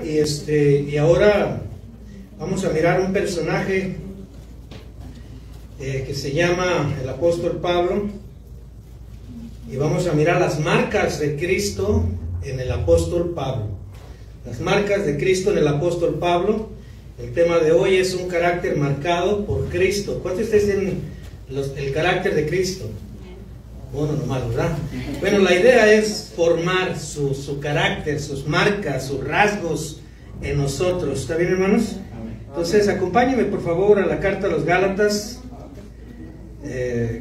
Y ahora vamos a mirar un personaje que se llama el apóstol Pablo, y vamos a mirar las marcas de Cristo en el apóstol Pablo. Las marcas de Cristo en el apóstol Pablo. El tema de hoy es un carácter marcado por Cristo. ¿Cuántos de ustedes tienen el carácter de Cristo? Bueno, nomás, ¿verdad? Bueno, la idea es formar su carácter, sus marcas, sus rasgos en nosotros. ¿Está bien, hermanos? Entonces, acompáñenme por favor a la carta a los Gálatas,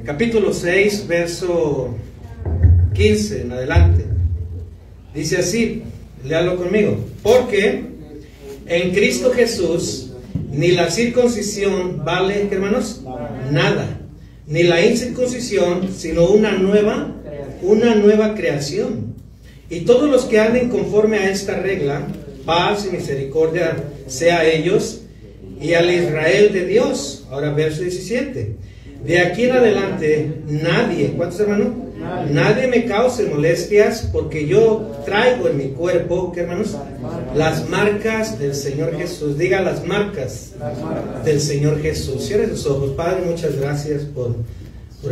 capítulo 6, verso 15 en adelante. Dice así, léalo conmigo. Porque en Cristo Jesús ni la circuncisión vale, hermanos, nada, ni la incircuncisión, sino una nueva creación. Y todos los que anden conforme a esta regla, paz y misericordia sea a ellos y al Israel de Dios. Ahora verso 17. De aquí en adelante nadie, ¿cuántos hermanos? Nadie me cause molestias, porque yo traigo en mi cuerpo, ¿qué hermanos? Las marcas del Señor Jesús. Diga, las marcas del Señor Jesús. Cierre sus ojos. Padre, muchas gracias por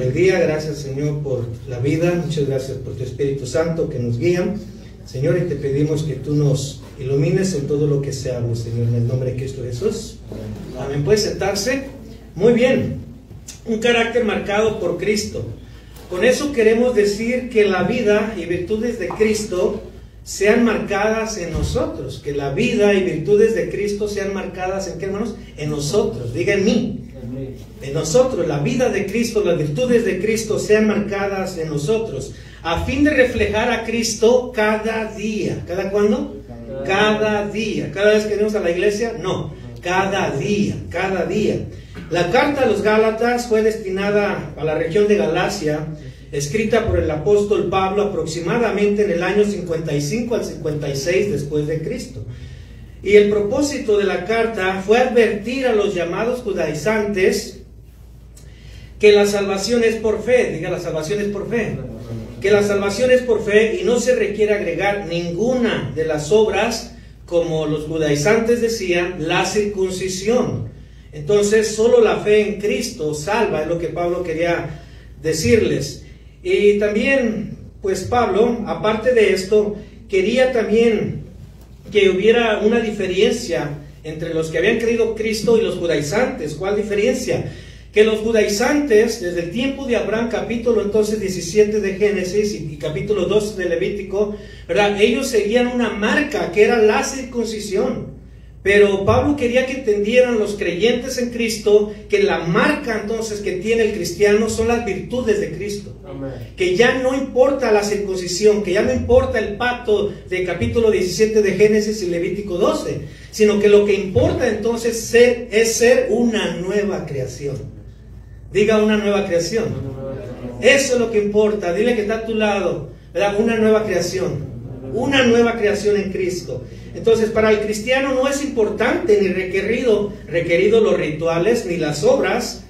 el día. Gracias, Señor, por la vida. Muchas gracias por tu Espíritu Santo que nos guía. Señor, y te pedimos que tú nos ilumines en todo lo que se hable, Señor, en el nombre de Cristo Jesús. Amén. ¿Puede sentarse? Muy bien. Un carácter marcado por Cristo. Con eso queremos decir que la vida y virtudes de Cristo sean marcadas en nosotros. Que la vida y virtudes de Cristo sean marcadas ¿en qué, hermanos? En nosotros. Diga en mí. En nosotros. La vida de Cristo, las virtudes de Cristo sean marcadas en nosotros. A fin de reflejar a Cristo cada día. ¿Cada cuándo? Cada día. ¿Cada vez que venimos a la iglesia? No. Cada día. Cada día. La carta a los Gálatas fue destinada a la región de Galacia, escrita por el apóstol Pablo aproximadamente en el año 55 al 56 después de Cristo. Y el propósito de la carta fue advertir a los llamados judaizantes que la salvación es por fe. Diga, la salvación es por fe. Que la salvación es por fe y no se requiere agregar ninguna de las obras, como los judaizantes decían, la circuncisión. Entonces, solo la fe en Cristo salva, es lo que Pablo quería decirles. Y también, pues Pablo, aparte de esto, quería también que hubiera una diferencia entre los que habían creído Cristo y los judaizantes. ¿Cuál diferencia? Que los judaizantes, desde el tiempo de Abraham, capítulo entonces 17 de Génesis y capítulo 2 de Levítico, ¿verdad? Ellos seguían una marca que era la circuncisión. Pero Pablo quería que entendieran los creyentes en Cristo que la marca entonces que tiene el cristiano son las virtudes de Cristo. Amén. Que ya no importa la circuncisión, que ya no importa el pacto de capítulo 17 de Génesis y Levítico 12, sino que lo que importa entonces es ser una nueva creación. Diga, una nueva creación. Eso es lo que importa. Dile que está a tu lado, ¿verdad? Una nueva creación. Una nueva creación en Cristo. Entonces, para el cristiano no es importante ni requerido los rituales ni las obras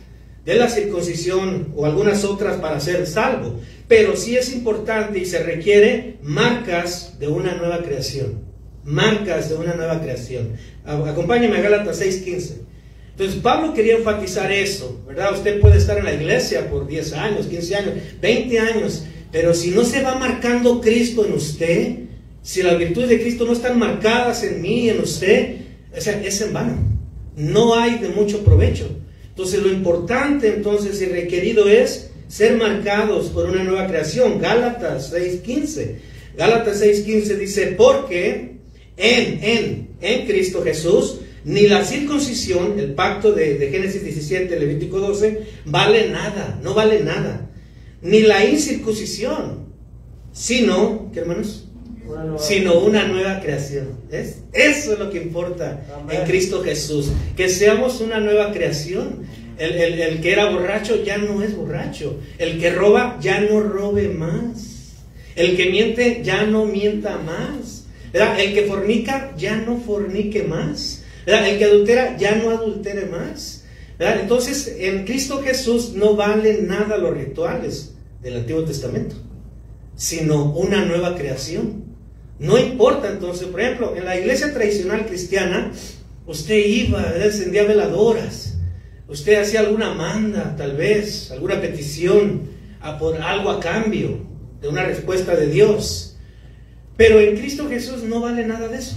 de la circuncisión o algunas otras para ser salvo. Pero sí es importante y se requiere marcas de una nueva creación. Marcas de una nueva creación. Acompáñame a Gálatas 6:15. Entonces, Pablo quería enfatizar eso, ¿verdad? Usted puede estar en la iglesia por 10 años, 15 años, 20 años, pero si no se va marcando Cristo en usted, si las virtudes de Cristo no están marcadas en mí y en usted, o sea, es en vano. No hay de mucho provecho. Entonces, lo importante entonces y requerido es ser marcados por una nueva creación. Gálatas 6:15. Gálatas 6:15 dice, porque en Cristo Jesús ni la circuncisión, el pacto de Génesis 17, Levítico 12, vale nada, no vale nada. Ni la incircuncisión, sino, ¿qué hermanos? Sino una nueva creación. ¿Ves? Eso es lo que importa. Amén. En Cristo Jesús. Que seamos una nueva creación. El que era borracho ya no es borracho. El que roba ya no robe más. El que miente ya no mienta más. ¿Verdad? El que fornica ya no fornique más. ¿Verdad? El que adultera ya no adultere más. ¿Verdad? Entonces, en Cristo Jesús no valen nada los rituales del Antiguo Testamento, sino una nueva creación. No importa entonces, por ejemplo, en la iglesia tradicional cristiana, usted iba, encendía veladoras, usted hacía alguna manda, tal vez, alguna petición, por algo a cambio de una respuesta de Dios. Pero en Cristo Jesús no vale nada de eso.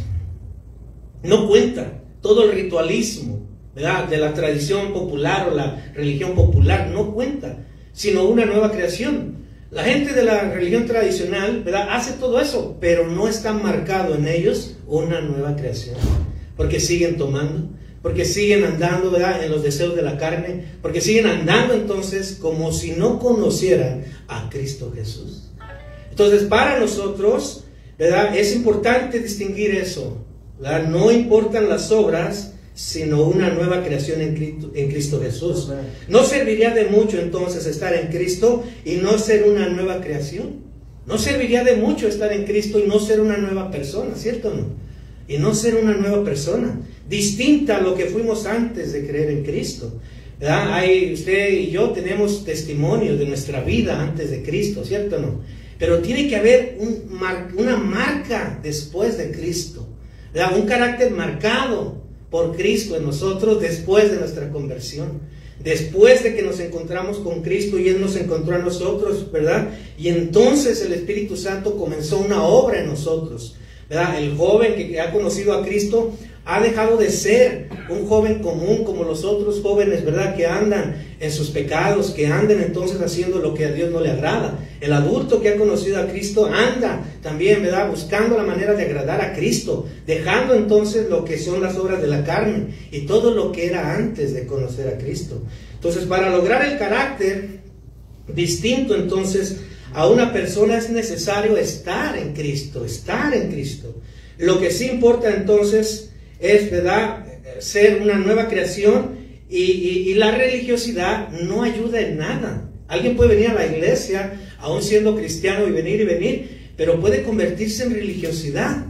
No cuenta todo el ritualismo, ¿verdad?, de la tradición popular o la religión popular, no cuenta, sino una nueva creación. La gente de la religión tradicional, ¿verdad?, hace todo eso, pero no está marcado en ellos una nueva creación, porque siguen tomando, porque siguen andando, ¿verdad?, en los deseos de la carne, porque siguen andando entonces como si no conocieran a Cristo Jesús. Entonces, para nosotros, ¿verdad?, es importante distinguir eso, ¿verdad? No importan las obras, sino una nueva creación en Cristo Jesús. No serviría de mucho entonces estar en Cristo y no ser una nueva creación. No serviría de mucho estar en Cristo y no ser una nueva persona, ¿cierto o no? Y no ser una nueva persona, distinta a lo que fuimos antes de creer en Cristo, ¿verdad? Usted y yo tenemos testimonios de nuestra vida antes de Cristo, ¿cierto o no? Pero tiene que haber una marca después de Cristo, ¿verdad? Un carácter marcado por Cristo en nosotros después de nuestra conversión, después de que nos encontramos con Cristo y Él nos encontró a nosotros, ¿verdad? Y entonces el Espíritu Santo comenzó una obra en nosotros, ¿verdad? El joven que ha conocido a Cristo ha dejado de ser un joven común como los otros jóvenes, ¿verdad?, que andan en sus pecados, que andan entonces haciendo lo que a Dios no le agrada. El adulto que ha conocido a Cristo anda también, ¿verdad?, buscando la manera de agradar a Cristo, dejando entonces lo que son las obras de la carne y todo lo que era antes de conocer a Cristo. Entonces, para lograr el carácter distinto entonces a una persona es necesario estar en Cristo, estar en Cristo. Lo que sí importa entonces es, ¿verdad?, ser una nueva creación, y la religiosidad no ayuda en nada. Alguien puede venir a la iglesia, aún siendo cristiano, y venir, pero puede convertirse en religiosidad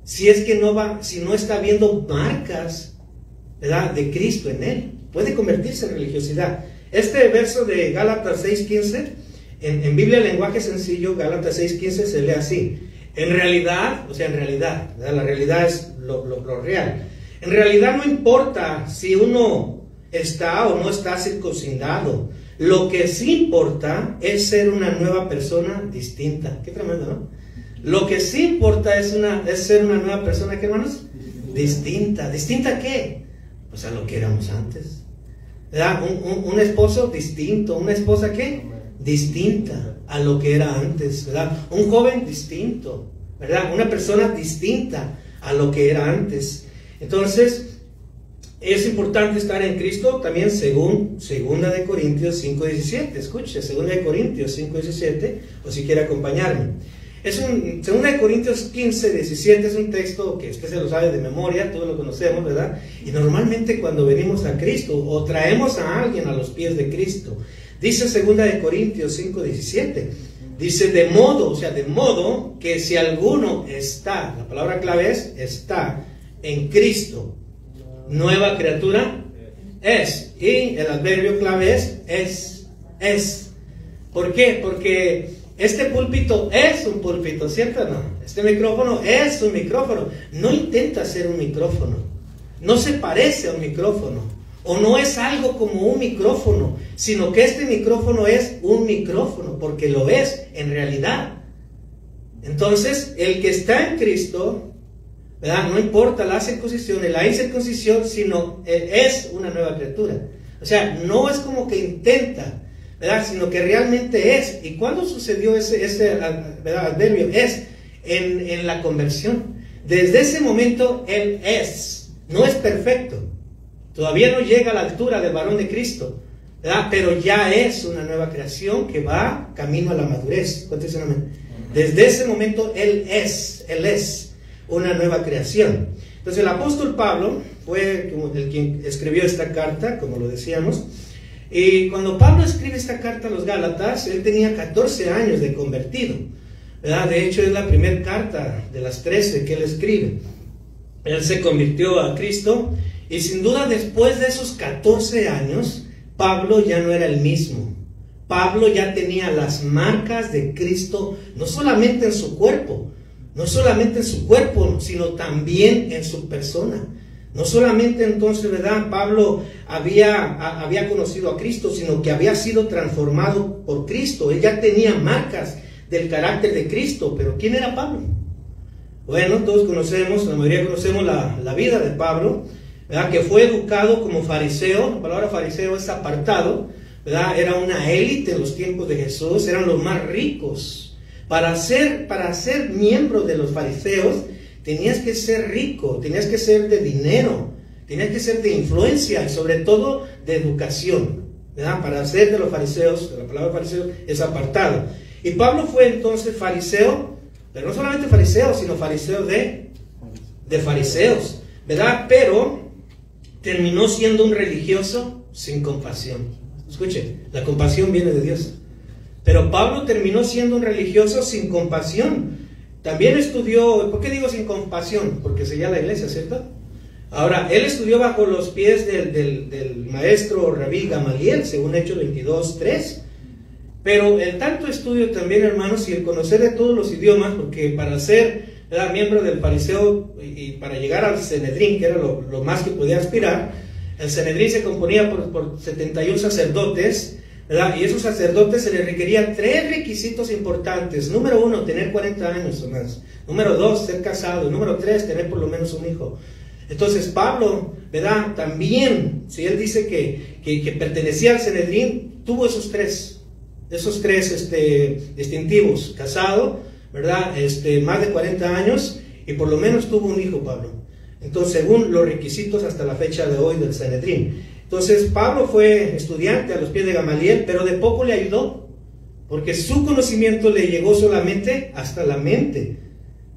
si es que si no está viendo marcas, ¿verdad?, de Cristo en él. Puede convertirse en religiosidad. Este verso de Gálatas 6:15, en Biblia lenguaje sencillo, Gálatas 6:15 se lee así: en realidad, o sea, en realidad, ¿verdad?, la realidad es lo real. En realidad no importa si uno está o no está circuncidado. Lo que sí importa es ser una nueva persona distinta. Qué tremendo, ¿no? Lo que sí importa es ser una nueva persona, ¿qué, hermanos? Distinta. ¿Distinta a qué? Pues a lo que éramos antes, ¿verdad? Un esposo distinto. ¿Una esposa qué? Distinta a lo que era antes, ¿verdad? Un joven distinto, ¿verdad? Una persona distinta a lo que era antes. Entonces, es importante estar en Cristo también según 2 Corintios 5:17. Escuche, 2 Corintios 5:17, o si quiere acompañarme. 2 Corintios 15:17 es un texto que usted se lo sabe de memoria, todos lo conocemos, ¿verdad? Y normalmente cuando venimos a Cristo o traemos a alguien a los pies de Cristo, dice 2 Corintios 5:17, dice de modo que si alguno está, la palabra clave es está en Cristo, nueva criatura es, y el adverbio clave es. ¿Por qué? Porque este púlpito es un púlpito, ¿cierto o no? Este micrófono es un micrófono. No intenta ser un micrófono, no se parece a un micrófono, o no es algo como un micrófono, sino que este micrófono es un micrófono, porque lo es en realidad. Entonces, el que está en Cristo, ¿verdad?, no importa la circuncisión y la incircuncisión, sino es una nueva criatura. O sea, no es como que intenta, ¿verdad?, sino que realmente es. ¿Y cuándo sucedió ese ¿verdad?, adverbio? Es en la conversión. Desde ese momento Él es. No es perfecto, todavía no llega a la altura del varón de Cristo, ¿verdad?, pero ya es una nueva creación que va camino a la madurez. ¿Cuántos dicen amén? Desde ese momento Él es una nueva creación. Entonces el apóstol Pablo fue el quien escribió esta carta, como lo decíamos, y cuando Pablo escribe esta carta a los Gálatas, él tenía 14 años de convertido, ¿verdad? De hecho es la primera carta de las 13 que él escribe. Él se convirtió a Cristo, y sin duda después de esos 14 años Pablo ya no era el mismo. Pablo ya tenía las marcas de Cristo, no solamente en su cuerpo, no solamente en su cuerpo, sino también en su persona. No solamente entonces, ¿verdad?, Pablo había conocido a Cristo, sino que había sido transformado por Cristo. Él ya tenía marcas del carácter de Cristo. Pero ¿quién era Pablo? Bueno, todos conocemos, la mayoría conocemos la vida de Pablo, ¿verdad?, que fue educado como fariseo. La palabra fariseo es apartado, ¿verdad? Era una élite en los tiempos de Jesús, eran los más ricos. Para ser miembro de los fariseos, tenías que ser rico, tenías que ser de dinero, tenías que ser de influencia y sobre todo de educación, ¿verdad? Para ser de los fariseos, la palabra fariseo es apartado. Y Pablo fue entonces fariseo, pero no solamente fariseo, sino fariseo de fariseos, ¿verdad? Pero terminó siendo un religioso sin compasión. Escuche, la compasión viene de Dios. Pero Pablo terminó siendo un religioso sin compasión. También estudió, ¿por qué digo sin compasión? Porque seguía la iglesia, ¿cierto? Ahora, él estudió bajo los pies del maestro Rabí Gamaliel, según Hechos 22:3. Pero el tanto estudio también, hermanos, y el conocer de todos los idiomas, porque para ser miembro del fariseo y para llegar al Sanedrín, que era lo más que podía aspirar, el Sanedrín se componía por 71 sacerdotes, ¿verdad? Y esos sacerdotes se les requerían 3 requisitos importantes. Número 1, tener 40 años o más. Número 2, ser casado. Número 3, tener por lo menos un hijo. Entonces Pablo, ¿verdad?, también, si él dice que pertenecía al Sanedrín, tuvo esos tres distintivos: casado, ¿verdad?, más de 40 años, y por lo menos tuvo un hijo Pablo. Entonces, según los requisitos hasta la fecha de hoy del Sanedrín. Entonces Pablo fue estudiante a los pies de Gamaliel, pero de poco le ayudó, porque su conocimiento le llegó solamente hasta la mente,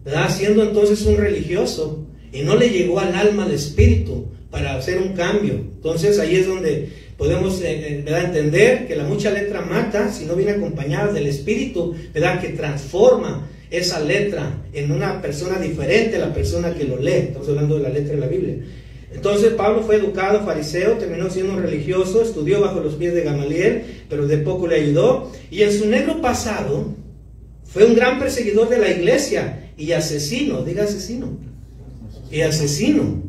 ¿verdad?, siendo entonces un religioso, y no le llegó al alma, al espíritu, para hacer un cambio. Entonces ahí es donde podemos ¿verdad?, entender que la mucha letra mata si no viene acompañada del espíritu, ¿verdad?, que transforma esa letra en una persona diferente a la persona que lo lee. Estamos hablando de la letra de la Biblia. Entonces Pablo fue educado fariseo, terminó siendo un religioso, estudió bajo los pies de Gamaliel, pero de poco le ayudó. Y en su negro pasado fue un gran perseguidor de la iglesia y asesino, diga asesino, y asesino,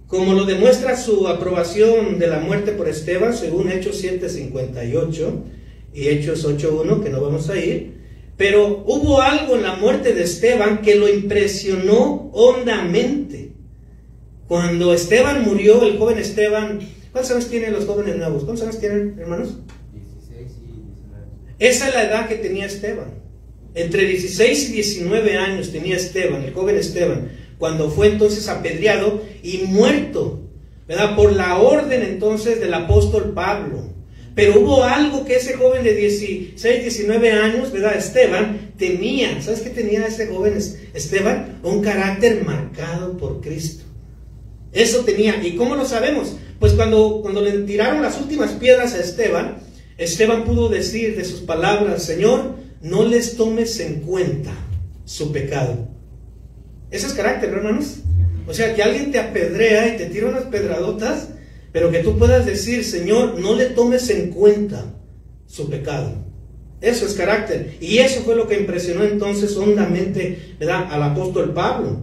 como lo demuestra su aprobación de la muerte por Esteban, según Hechos 7:58 y Hechos 8:1, que no vamos a ir. Pero hubo algo en la muerte de Esteban que lo impresionó hondamente. Cuando Esteban murió, el joven Esteban, ¿cuántos años tienen los jóvenes nuevos? ¿Cuántos años tienen, hermanos? 16 y 19. Esa es la edad que tenía Esteban. Entre 16 y 19 años tenía Esteban, el joven Esteban, cuando fue entonces apedreado y muerto, ¿verdad?, por la orden entonces del apóstol Pablo. Pero hubo algo que ese joven de 16, 19 años, ¿verdad?, Esteban, tenía. ¿Sabes qué tenía ese joven Esteban? Un carácter marcado por Cristo. Eso tenía. ¿Y cómo lo sabemos? Pues cuando le tiraron las últimas piedras a Esteban, Esteban pudo decir de sus palabras: Señor, no les tomes en cuenta su pecado. Ese es carácter, ¿no, hermanos? O sea, que alguien te apedrea y te tira unas pedradotas, pero que tú puedas decir: Señor, no le tomes en cuenta su pecado. Eso es carácter. Y eso fue lo que impresionó entonces hondamente, ¿verdad?, al apóstol Pablo.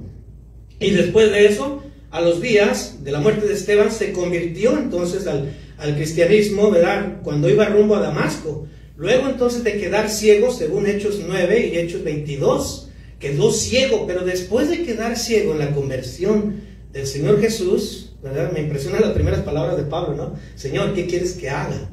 Y después de eso, a los días de la muerte de Esteban, se convirtió entonces al cristianismo, ¿verdad?, cuando iba rumbo a Damasco. Luego entonces de quedar ciego, según Hechos 9 y Hechos 22, quedó ciego. Pero después de quedar ciego en la conversión del Señor Jesús, ¿verdad?, me impresionan las primeras palabras de Pablo, ¿no? Señor, ¿qué quieres que haga?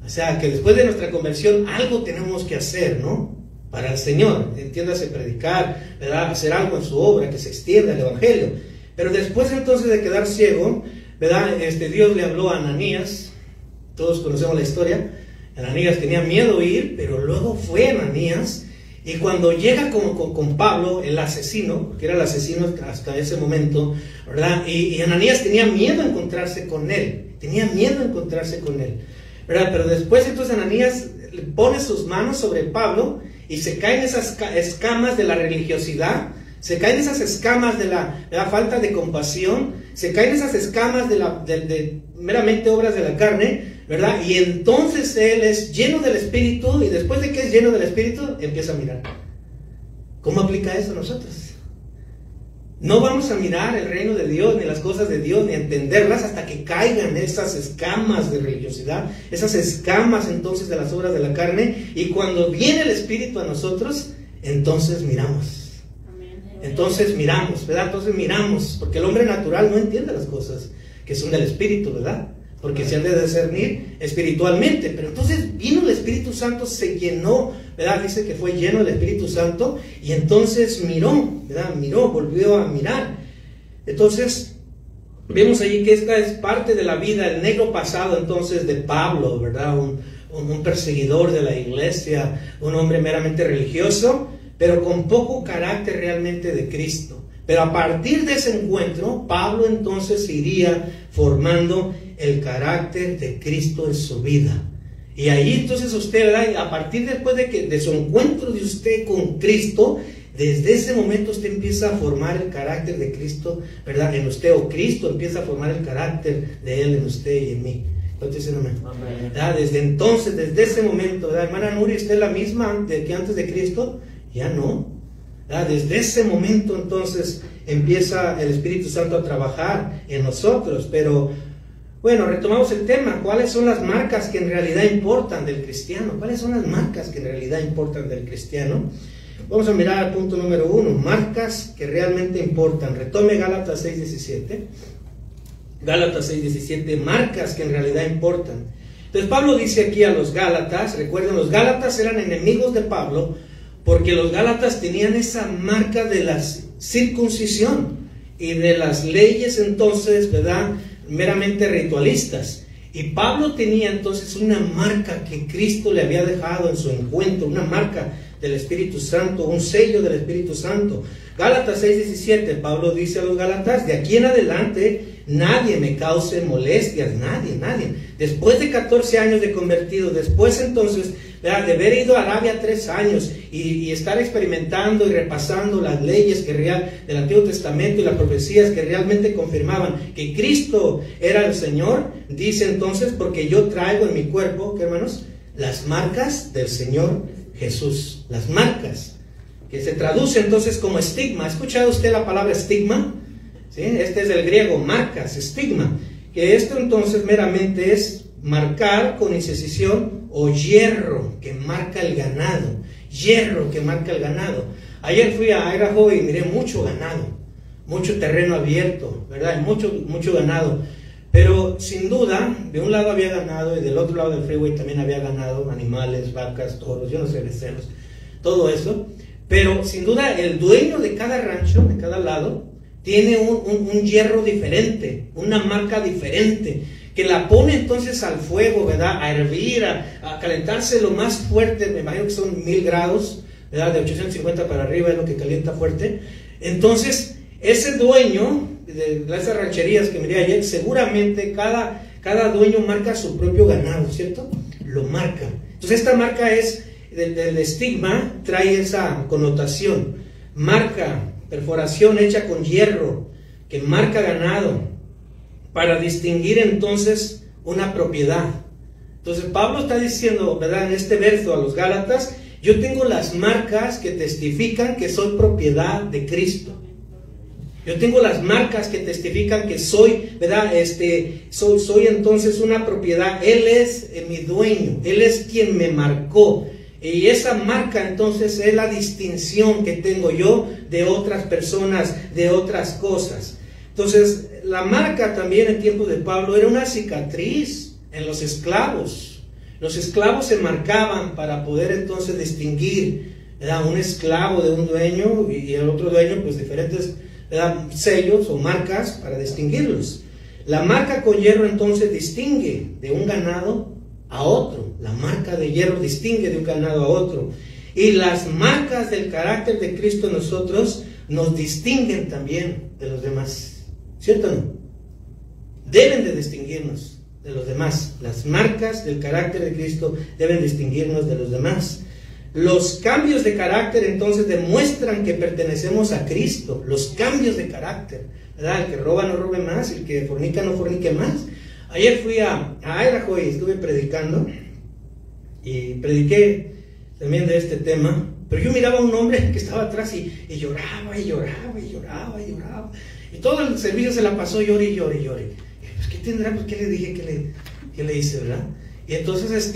O sea, que después de nuestra conversión algo tenemos que hacer, ¿no?, para el Señor. Entiéndase, predicar, ¿verdad?, hacer algo en su obra, que se extienda el evangelio. Pero después entonces de quedar ciego, ¿verdad?, Dios le habló a Ananías. Todos conocemos la historia. Ananías tenía miedo de ir, pero luego fue Ananías. Y cuando llega con Pablo, el asesino, que era el asesino hasta ese momento, ¿verdad?, y Ananías tenía miedo de encontrarse con él. Tenía miedo de encontrarse con él, ¿verdad? Pero después entonces Ananías pone sus manos sobre Pablo y se caen esas escamas de la religiosidad. Se caen esas escamas de la falta de compasión, se caen esas escamas de meramente obras de la carne, ¿verdad? Y entonces él es lleno del Espíritu, y después de que es lleno del Espíritu, empieza a mirar. ¿Cómo aplica eso a nosotros? No vamos a mirar el reino de Dios, ni las cosas de Dios, ni a entenderlas hasta que caigan esas escamas de religiosidad, esas escamas entonces de las obras de la carne, y cuando viene el Espíritu a nosotros, entonces miramos. Entonces miramos, ¿verdad? Entonces miramos, porque el hombre natural no entiende las cosas que son del Espíritu, ¿verdad? Porque se han de discernir espiritualmente. Pero entonces vino el Espíritu Santo, se llenó, ¿verdad? Dice que fue lleno del Espíritu Santo y entonces miró, ¿verdad? Miró, volvió a mirar. Entonces vemos allí que esta es parte de la vida, el negro pasado entonces de Pablo, ¿verdad? Un perseguidor de la iglesia, un hombre meramente religioso, pero con poco carácter realmente de Cristo. Pero a partir de ese encuentro, Pablo entonces iría formando el carácter de Cristo en su vida. Y ahí entonces usted, ¿verdad? A partir después de su encuentro de usted con Cristo, desde ese momento usted empieza a formar el carácter de Cristo, ¿verdad? En usted, o Cristo empieza a formar el carácter de Él en usted y en mí. Entonces, ¿verdad? Desde entonces, desde ese momento, ¿verdad? Hermana Nuria, ¿usted es la misma que antes de Cristo? Ya no. ¿Verdad? Desde ese momento entonces empieza el Espíritu Santo a trabajar en nosotros. Pero bueno, retomamos el tema. ¿Cuáles son las marcas que en realidad importan del cristiano? ¿Cuáles son las marcas que en realidad importan del cristiano? Vamos a mirar al punto número 1, marcas que realmente importan. Retome Gálatas 6:17. Gálatas 6:17, marcas que en realidad importan. Entonces Pablo dice aquí a los Gálatas, recuerden, los Gálatas eran enemigos de Pablo, porque los Gálatas tenían esa marca de la circuncisión y de las leyes entonces, ¿verdad?, meramente ritualistas. Y Pablo tenía entonces una marca que Cristo le había dejado en su encuentro, una marca del Espíritu Santo, un sello del Espíritu Santo. Gálatas 6:17, Pablo dice a los Gálatas, de aquí en adelante nadie me cause molestias, nadie. Después de 14 años de convertido, después entonces, ¿verdad?, de haber ido a Arabia 3 años y estar experimentando y repasando las leyes del Antiguo Testamento y las profecías que realmente confirmaban que Cristo era el Señor, dice entonces, porque yo traigo en mi cuerpo, ¿qué hermanos? Las marcas del Señor Jesús, las marcas, que se traduce entonces como estigma. ¿Ha escuchado usted la palabra estigma? ¿Sí? Este es el griego, marcas, estigma, que esto entonces meramente es marcar con incisión o hierro que marca el ganado, hierro que marca el ganado. Ayer fui a Idaho y miré mucho ganado, mucho terreno abierto, ¿verdad? Mucho ganado. Pero sin duda, de un lado había ganado y del otro lado del freeway también había ganado, animales, vacas, toros, yo no sé, becerros, todo eso. Pero sin duda el dueño de cada rancho, de cada lado, tiene un hierro diferente, una marca diferente, que la pone entonces al fuego, ¿verdad?, a hervir, a calentarse lo más fuerte, me imagino que son 1000 grados, ¿verdad?, de 850 para arriba es lo que calienta fuerte. Entonces, ese dueño de esas rancherías que miré ayer, seguramente cada dueño marca su propio ganado, ¿cierto? Lo marca. Entonces esta marca es, del estigma, trae esa connotación. Marca, perforación hecha con hierro, que marca ganado, para distinguir entonces una propiedad. Entonces Pablo está diciendo, ¿verdad?, en este verso a los Gálatas, yo tengo las marcas que testifican que soy propiedad de Cristo. Yo tengo las marcas que testifican que soy, ¿verdad?, soy entonces una propiedad. Él es mi dueño, Él es quien me marcó. Y esa marca entonces es la distinción que tengo yo de otras personas, de otras cosas. Entonces, la marca también en tiempo de Pablo era una cicatriz en los esclavos. Los esclavos se marcaban para poder entonces distinguir, ¿verdad?, un esclavo de un dueño y el otro dueño, pues diferentes, ¿verdad?, sellos o marcas para distinguirlos. La marca con hierro entonces distingue de un ganado a otro. La marca de hierro distingue de un ganado a otro. Y las marcas del carácter de Cristo en nosotros nos distinguen también de los demás. ¿Cierto o no? Deben de distinguirnos de los demás. Las marcas del carácter de Cristo deben distinguirnos de los demás. Los cambios de carácter entonces demuestran que pertenecemos a Cristo. Los cambios de carácter, ¿verdad? El que roba no robe más, el que fornica no fornique más. Ayer fui a Idaho y estuve predicando y prediqué también de este tema, Pero yo miraba a un hombre que estaba atrás y lloraba y lloraba y lloraba y lloraba. Y todo el servicio se la pasó llore y llore y llore. Pues, ¿qué tendrá? Pues, ¿qué le dije? ¿Qué le hice, verdad? Y entonces,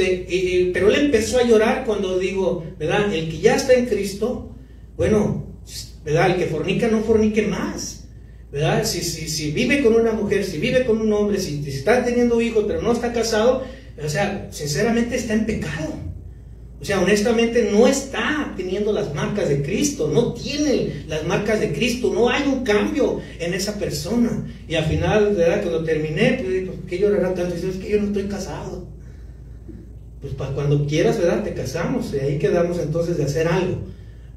pero él empezó a llorar cuando digo, ¿verdad? El que ya está en Cristo, bueno, ¿verdad? El que fornica no fornique más, ¿verdad? Si vive con una mujer, si vive con un hombre, si está teniendo hijos pero no está casado, o sea, sinceramente está en pecado. O sea, honestamente no está teniendo las marcas de Cristo, no tiene las marcas de Cristo, no hay un cambio en esa persona. Y al final, ¿verdad? Cuando terminé, pues, ¿por qué llorará tanto? Y dice, es que yo no estoy casado. Pues para cuando quieras, ¿verdad? Te casamos, y ahí quedamos entonces de hacer algo.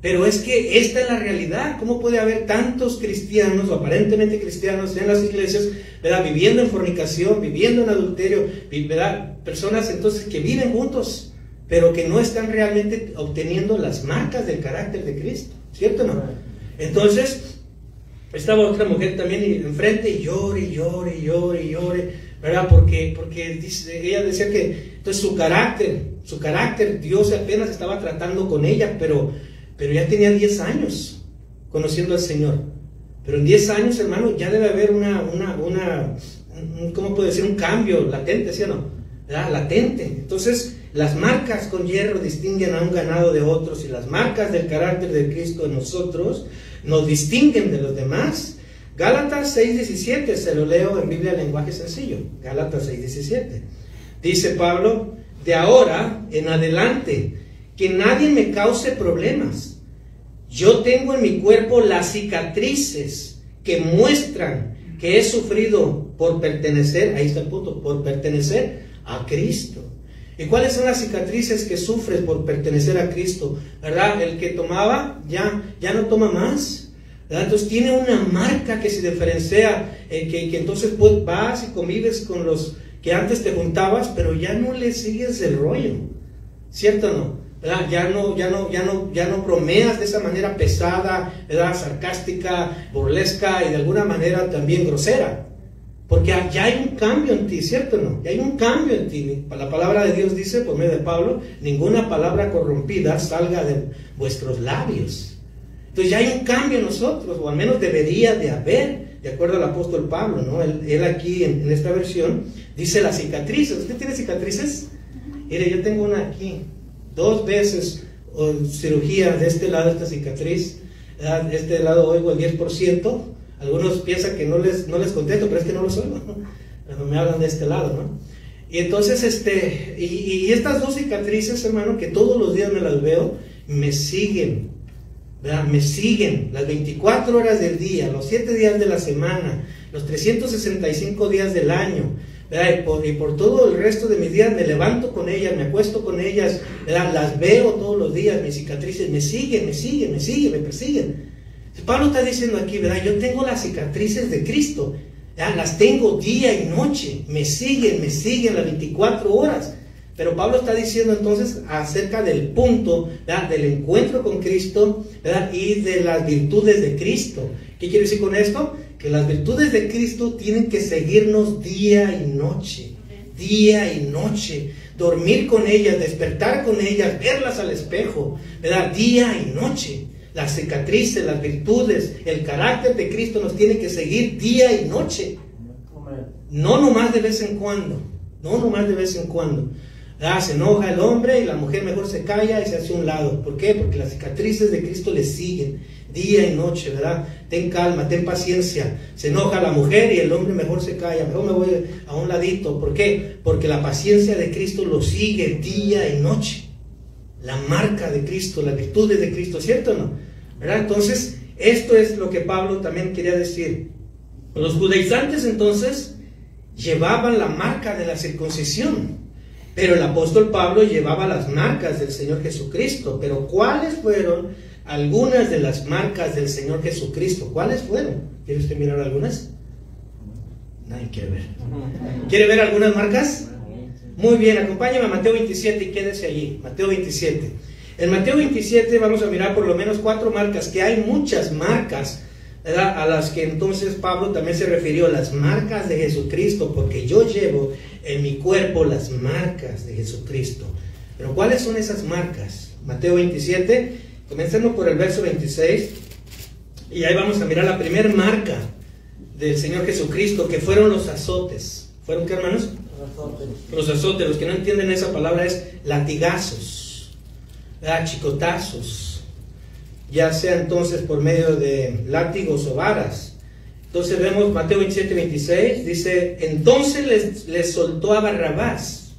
Pero es que esta es la realidad. ¿Cómo puede haber tantos cristianos, o aparentemente cristianos, en las iglesias, ¿verdad? Viviendo en fornicación, viviendo en adulterio, ¿verdad? Personas entonces que viven juntos, pero que no están realmente obteniendo las marcas del carácter de Cristo, ¿cierto o no? Entonces, estaba otra mujer también enfrente y llore, y llore, y llore, y llore, ¿verdad? Porque ella decía que entonces su carácter, Dios apenas estaba tratando con ella, pero ya tenía 10 años conociendo al Señor. Pero en 10 años, hermano, ya debe haber ¿cómo puedo decir? Un cambio latente, ¿sí o no? ¿Verdad? Latente. Entonces, las marcas con hierro distinguen a un ganado de otros, y las marcas del carácter de Cristo en nosotros nos distinguen de los demás. Gálatas 6:17, se lo leo en Biblia lenguaje sencillo. Gálatas 6:17. Dice Pablo, de ahora en adelante, que nadie me cause problemas. Yo tengo en mi cuerpo las cicatrices que muestran que he sufrido por pertenecer, ahí está el punto, por pertenecer a Cristo. ¿Y cuáles son las cicatrices que sufres por pertenecer a Cristo? ¿Verdad? El que tomaba ya no toma más, ¿verdad? Entonces tiene una marca que se diferencia, que entonces pues vas y convives con los que antes te juntabas, pero ya no le sigues el rollo, ¿cierto o no? ¿Verdad? Ya no bromeas de esa manera pesada, ¿verdad? Sarcástica, burlesca y de alguna manera también grosera. Porque ya hay un cambio en ti, ¿cierto o no? Ya hay un cambio en ti. La palabra de Dios dice, por medio de Pablo, ninguna palabra corrompida salga de vuestros labios. Entonces ya hay un cambio en nosotros, o al menos debería de haber, de acuerdo al apóstol Pablo, ¿no? Él aquí en esta versión dice las cicatrices. ¿Usted tiene cicatrices? Mire, yo tengo una aquí. 2 veces cirugía de este lado, esta cicatriz. De este lado oigo el 10%. Algunos piensan que no les contesto, pero es que no lo soy, ¿no? Cuando me hablan de este lado, ¿no? Y entonces, y estas 2 cicatrices, hermano, que todos los días me las veo, me siguen, ¿verdad? Me siguen las 24 horas del día, los 7 días de la semana, los 365 días del año, ¿verdad? Y por todo el resto de mis días me levanto con ellas, me acuesto con ellas, ¿verdad? Las veo todos los días, mis cicatrices me siguen, me persiguen. Pablo está diciendo aquí, ¿verdad? Yo tengo las cicatrices de Cristo, ¿verdad? Las tengo día y noche, me siguen las 24 horas. Pero Pablo está diciendo entonces acerca del punto, ¿verdad? Del encuentro con Cristo, ¿verdad? Y de las virtudes de Cristo. ¿Qué quiere decir con esto? Que las virtudes de Cristo tienen que seguirnos día y noche, dormir con ellas, despertar con ellas, verlas al espejo, ¿verdad? Día y noche. Las cicatrices, las virtudes, el carácter de Cristo nos tiene que seguir día y noche. No nomás de vez en cuando. Se enoja el hombre y la mujer mejor se calla y se hace a un lado. ¿Por qué? Porque las cicatrices de Cristo le siguen día y noche, ¿verdad? Ten calma, ten paciencia. Se enoja la mujer y el hombre mejor se calla. Mejor me voy a un ladito. ¿Por qué? Porque la paciencia de Cristo lo sigue día y noche. La marca de Cristo, las virtudes de Cristo, ¿cierto o no? ¿Verdad? Entonces, esto es lo que Pablo también quería decir. Los judaizantes entonces llevaban la marca de la circuncisión, pero el apóstol Pablo llevaba las marcas del Señor Jesucristo. Pero ¿cuáles fueron algunas de las marcas del Señor Jesucristo? ¿Cuáles fueron? ¿Quiere usted mirar algunas? Nadie quiere ver. ¿Quiere ver algunas marcas? Muy bien, acompáñame a Mateo 27 y quédese allí. Mateo 27. En Mateo 27 vamos a mirar por lo menos 4 marcas, que hay muchas marcas, ¿verdad? A las que entonces Pablo también se refirió, las marcas de Jesucristo, porque yo llevo en mi cuerpo las marcas de Jesucristo. Pero ¿cuáles son esas marcas? Mateo 27, comenzando por el verso 26, y ahí vamos a mirar la primera marca del Señor Jesucristo, que fueron los azotes. ¿Fueron qué, hermanos? Los azotes. Los que no entienden esa palabra es latigazos, chicotazos, ya sea entonces por medio de látigos o varas. Entonces vemos Mateo 27, 26, dice, entonces les soltó a Barrabás,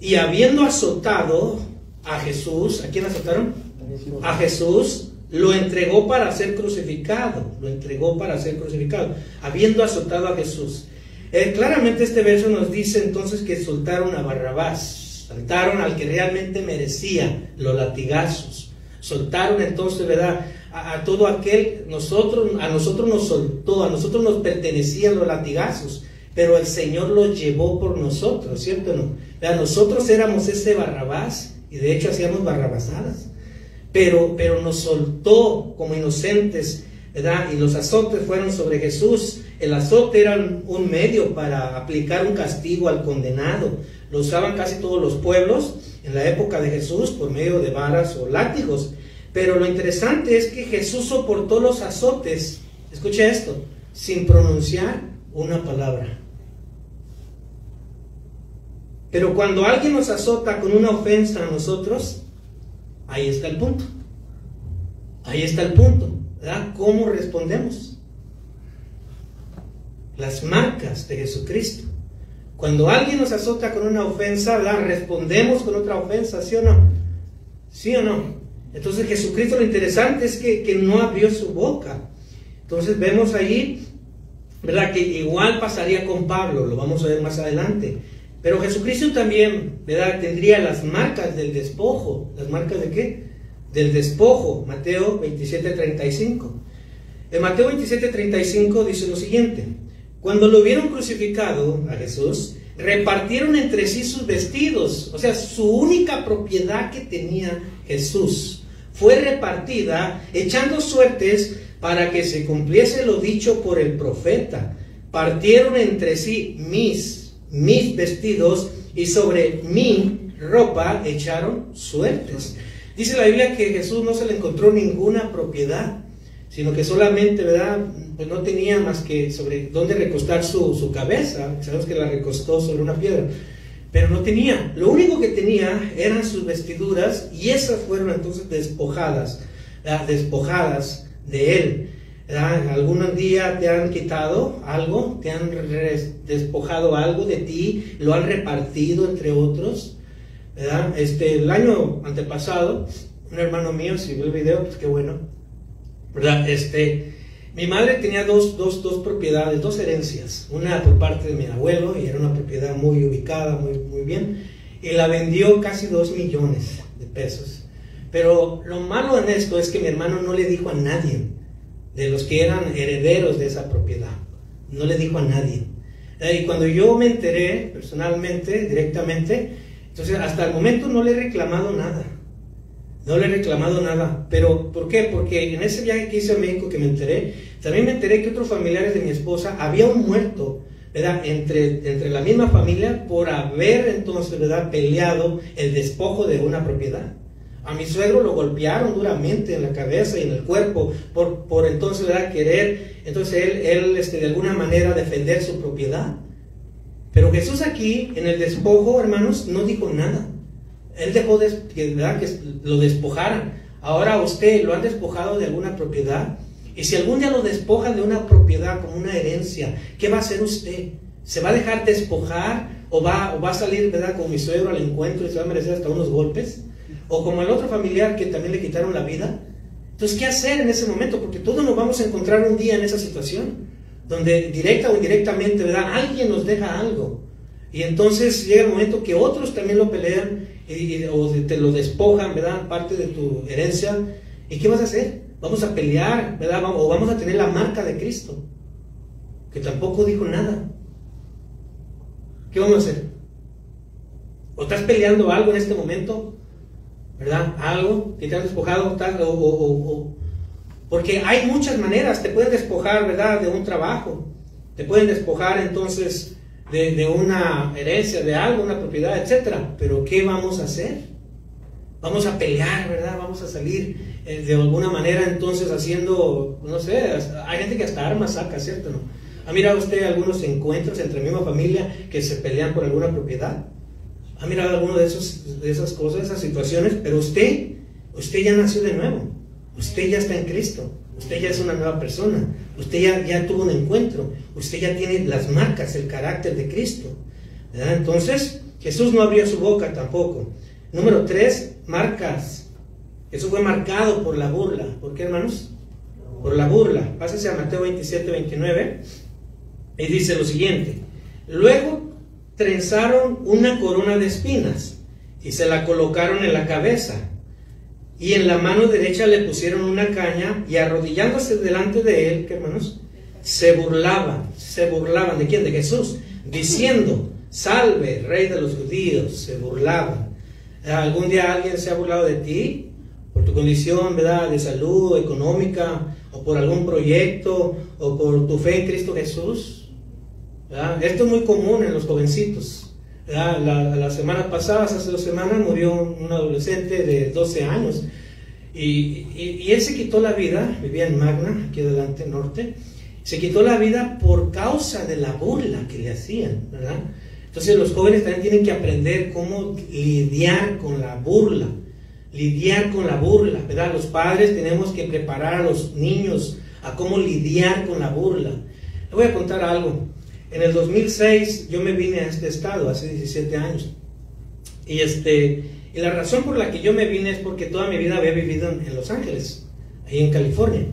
y habiendo azotado a Jesús, ¿a quién azotaron? A Jesús, lo entregó para ser crucificado, habiendo azotado a Jesús. Claramente este verso nos dice entonces que soltaron a Barrabás, soltaron al que realmente merecía los latigazos, soltaron entonces, ¿verdad?, a todo aquel, a nosotros nos soltó, a nosotros nos pertenecían los latigazos, pero el Señor los llevó por nosotros, ¿cierto o no? ¿Verdad? Nosotros éramos ese Barrabás, y de hecho hacíamos barrabasadas, pero nos soltó como inocentes, ¿verdad? Y los azotes fueron sobre Jesús. El azote era un medio para aplicar un castigo al condenado. Lo usaban casi todos los pueblos en la época de Jesús por medio de varas o látigos. Pero lo interesante es que Jesús soportó los azotes, escucha esto, sin pronunciar una palabra. Pero cuando alguien nos azota con una ofensa a nosotros, ahí está el punto. ¿Verdad? ¿Cómo respondemos? Las marcas de Jesucristo. Cuando alguien nos azota con una ofensa, ¿verdad?, respondemos con otra ofensa, ¿sí o no? ¿Sí o no? Entonces Jesucristo, lo interesante es que no abrió su boca. Entonces vemos ahí, ¿verdad?, que igual pasaría con Pablo, lo vamos a ver más adelante. Pero Jesucristo también, ¿verdad?, tendría las marcas del despojo. ¿Las marcas de qué? Del despojo. Mateo 27:35. En Mateo 27:35 dice lo siguiente: cuando lo hubieron crucificado a Jesús, repartieron entre sí sus vestidos. O sea, su única propiedad que tenía Jesús fue repartida, echando suertes para que se cumpliese lo dicho por el profeta. Partieron entre sí mis vestidos, y sobre mi ropa echaron suertes. Dice la Biblia que Jesús no se le encontró ninguna propiedad, sino que solamente, ¿verdad?, pues no tenía más que sobre dónde recostar su cabeza. Sabemos que la recostó sobre una piedra, pero no tenía. Lo único que tenía eran sus vestiduras, y esas fueron entonces despojadas de él. ¿Verdad? ¿Algún día te han quitado algo? ¿Te han despojado algo de ti? ¿Lo han repartido entre otros? ¿Verdad? El año antepasado, un hermano mío, si vio el video, pues qué bueno, ¿verdad? Mi madre tenía dos propiedades, dos herencias. Una por parte de mi abuelo, y era una propiedad muy ubicada, muy bien, y la vendió casi 2 millones de pesos. Pero lo malo en esto es que mi hermano no le dijo a nadie de los que eran herederos de esa propiedad. No le dijo a nadie. Y cuando yo me enteré personalmente, directamente, entonces hasta el momento no le he reclamado nada. Pero ¿por qué? Porque en ese viaje que hice a México, que me enteré, también me enteré que otros familiares de mi esposa había un muerto, ¿verdad?, entre la misma familia, por haber entonces, ¿verdad?, peleado el despojo de una propiedad. A mi suegro lo golpearon duramente en la cabeza y en el cuerpo por entonces, ¿verdad?, querer, entonces él de alguna manera defender su propiedad. Pero Jesús aquí, en el despojo, hermanos, no dijo nada. Él dejó ¿verdad?, que lo despojaran. Ahora a usted lo han despojado de alguna propiedad, y si algún día lo despojan de una propiedad como una herencia, ¿qué va a hacer usted? ¿Se va a dejar despojar o va a salir, ¿verdad?, como mi suegro al encuentro y se va a merecer hasta unos golpes? O como el otro familiar que también le quitaron la vida. Entonces, ¿qué hacer en ese momento? Porque todos nos vamos a encontrar un día en esa situación, donde directa o indirectamente, ¿verdad?, alguien nos deja algo. Y entonces llega el momento que otros también lo pelean o te lo despojan, ¿verdad?, parte de tu herencia. ¿Y qué vas a hacer? Vamos a pelear, ¿verdad?, o vamos a tener la marca de Cristo, que tampoco dijo nada. ¿Qué vamos a hacer? ¿O estás peleando algo en este momento? ¿Verdad? Algo que te han despojado, porque hay muchas maneras. Te pueden despojar, ¿verdad?, de un trabajo. Te pueden despojar entonces de una herencia, de algo, una propiedad, etcétera. Pero ¿qué vamos a hacer? Vamos a pelear, ¿verdad? Vamos a salir de alguna manera entonces haciendo, no sé, hay gente que hasta armas saca, ¿cierto? ¿No? ¿Ha mirado usted algunos encuentros entre misma familia que se pelean por alguna propiedad? ¿Ha mirado alguno de esas cosas, esas situaciones? Pero usted ya nació de nuevo. Usted ya está en Cristo. Usted ya es una nueva persona. Usted ya tuvo un encuentro. Usted ya tiene las marcas, el carácter de Cristo, ¿verdad? Entonces, Jesús no abrió su boca tampoco. Número 3, marcas. Jesús fue marcado por la burla. ¿Por qué, hermanos? Por la burla. Pásese a Mateo 27, 29. Y dice lo siguiente: luego trenzaron una corona de espinas y se la colocaron en la cabeza, y en la mano derecha le pusieron una caña, y arrodillándose delante de él, ¿qué, hermanos? Se burlaban. ¿De quién? De Jesús, diciendo: salve, Rey de los judíos. Se burlaban. ¿Algún día alguien se ha burlado de ti por tu condición, ¿verdad?, de salud, económica, o por algún proyecto, o por tu fe en Cristo Jesús? ¿Verdad? Esto es muy común en los jovencitos. Las semanas pasadas, hace 2 semanas, murió un adolescente de 12 años. Y él se quitó la vida, vivía en Magna, aquí adelante, norte. Se quitó la vida por causa de la burla que le hacían, ¿verdad? Entonces los jóvenes también tienen que aprender cómo lidiar con la burla. ¿Verdad? Los padres tenemos que preparar a los niños a cómo lidiar con la burla. Le voy a contar algo. En el 2006 yo me vine a este estado, hace 17 años. Y la razón por la que yo me vine es porque toda mi vida había vivido en Los Ángeles, ahí en California.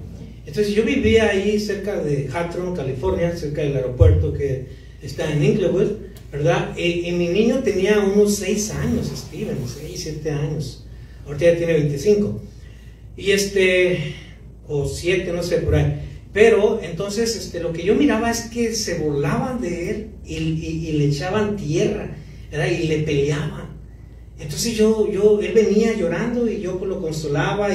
Entonces yo vivía ahí cerca de Hawthorne, California, cerca del aeropuerto que está en Inglewood, ¿verdad? Y mi niño tenía unos 6 años, Steven, 6, 7 años. Ahorita ya tiene 25. Y o 7, no sé, por ahí. Pero entonces lo que yo miraba es que se burlaban de él y le echaban tierra, ¿verdad? Y le peleaban. Entonces él venía llorando y yo pues lo consolaba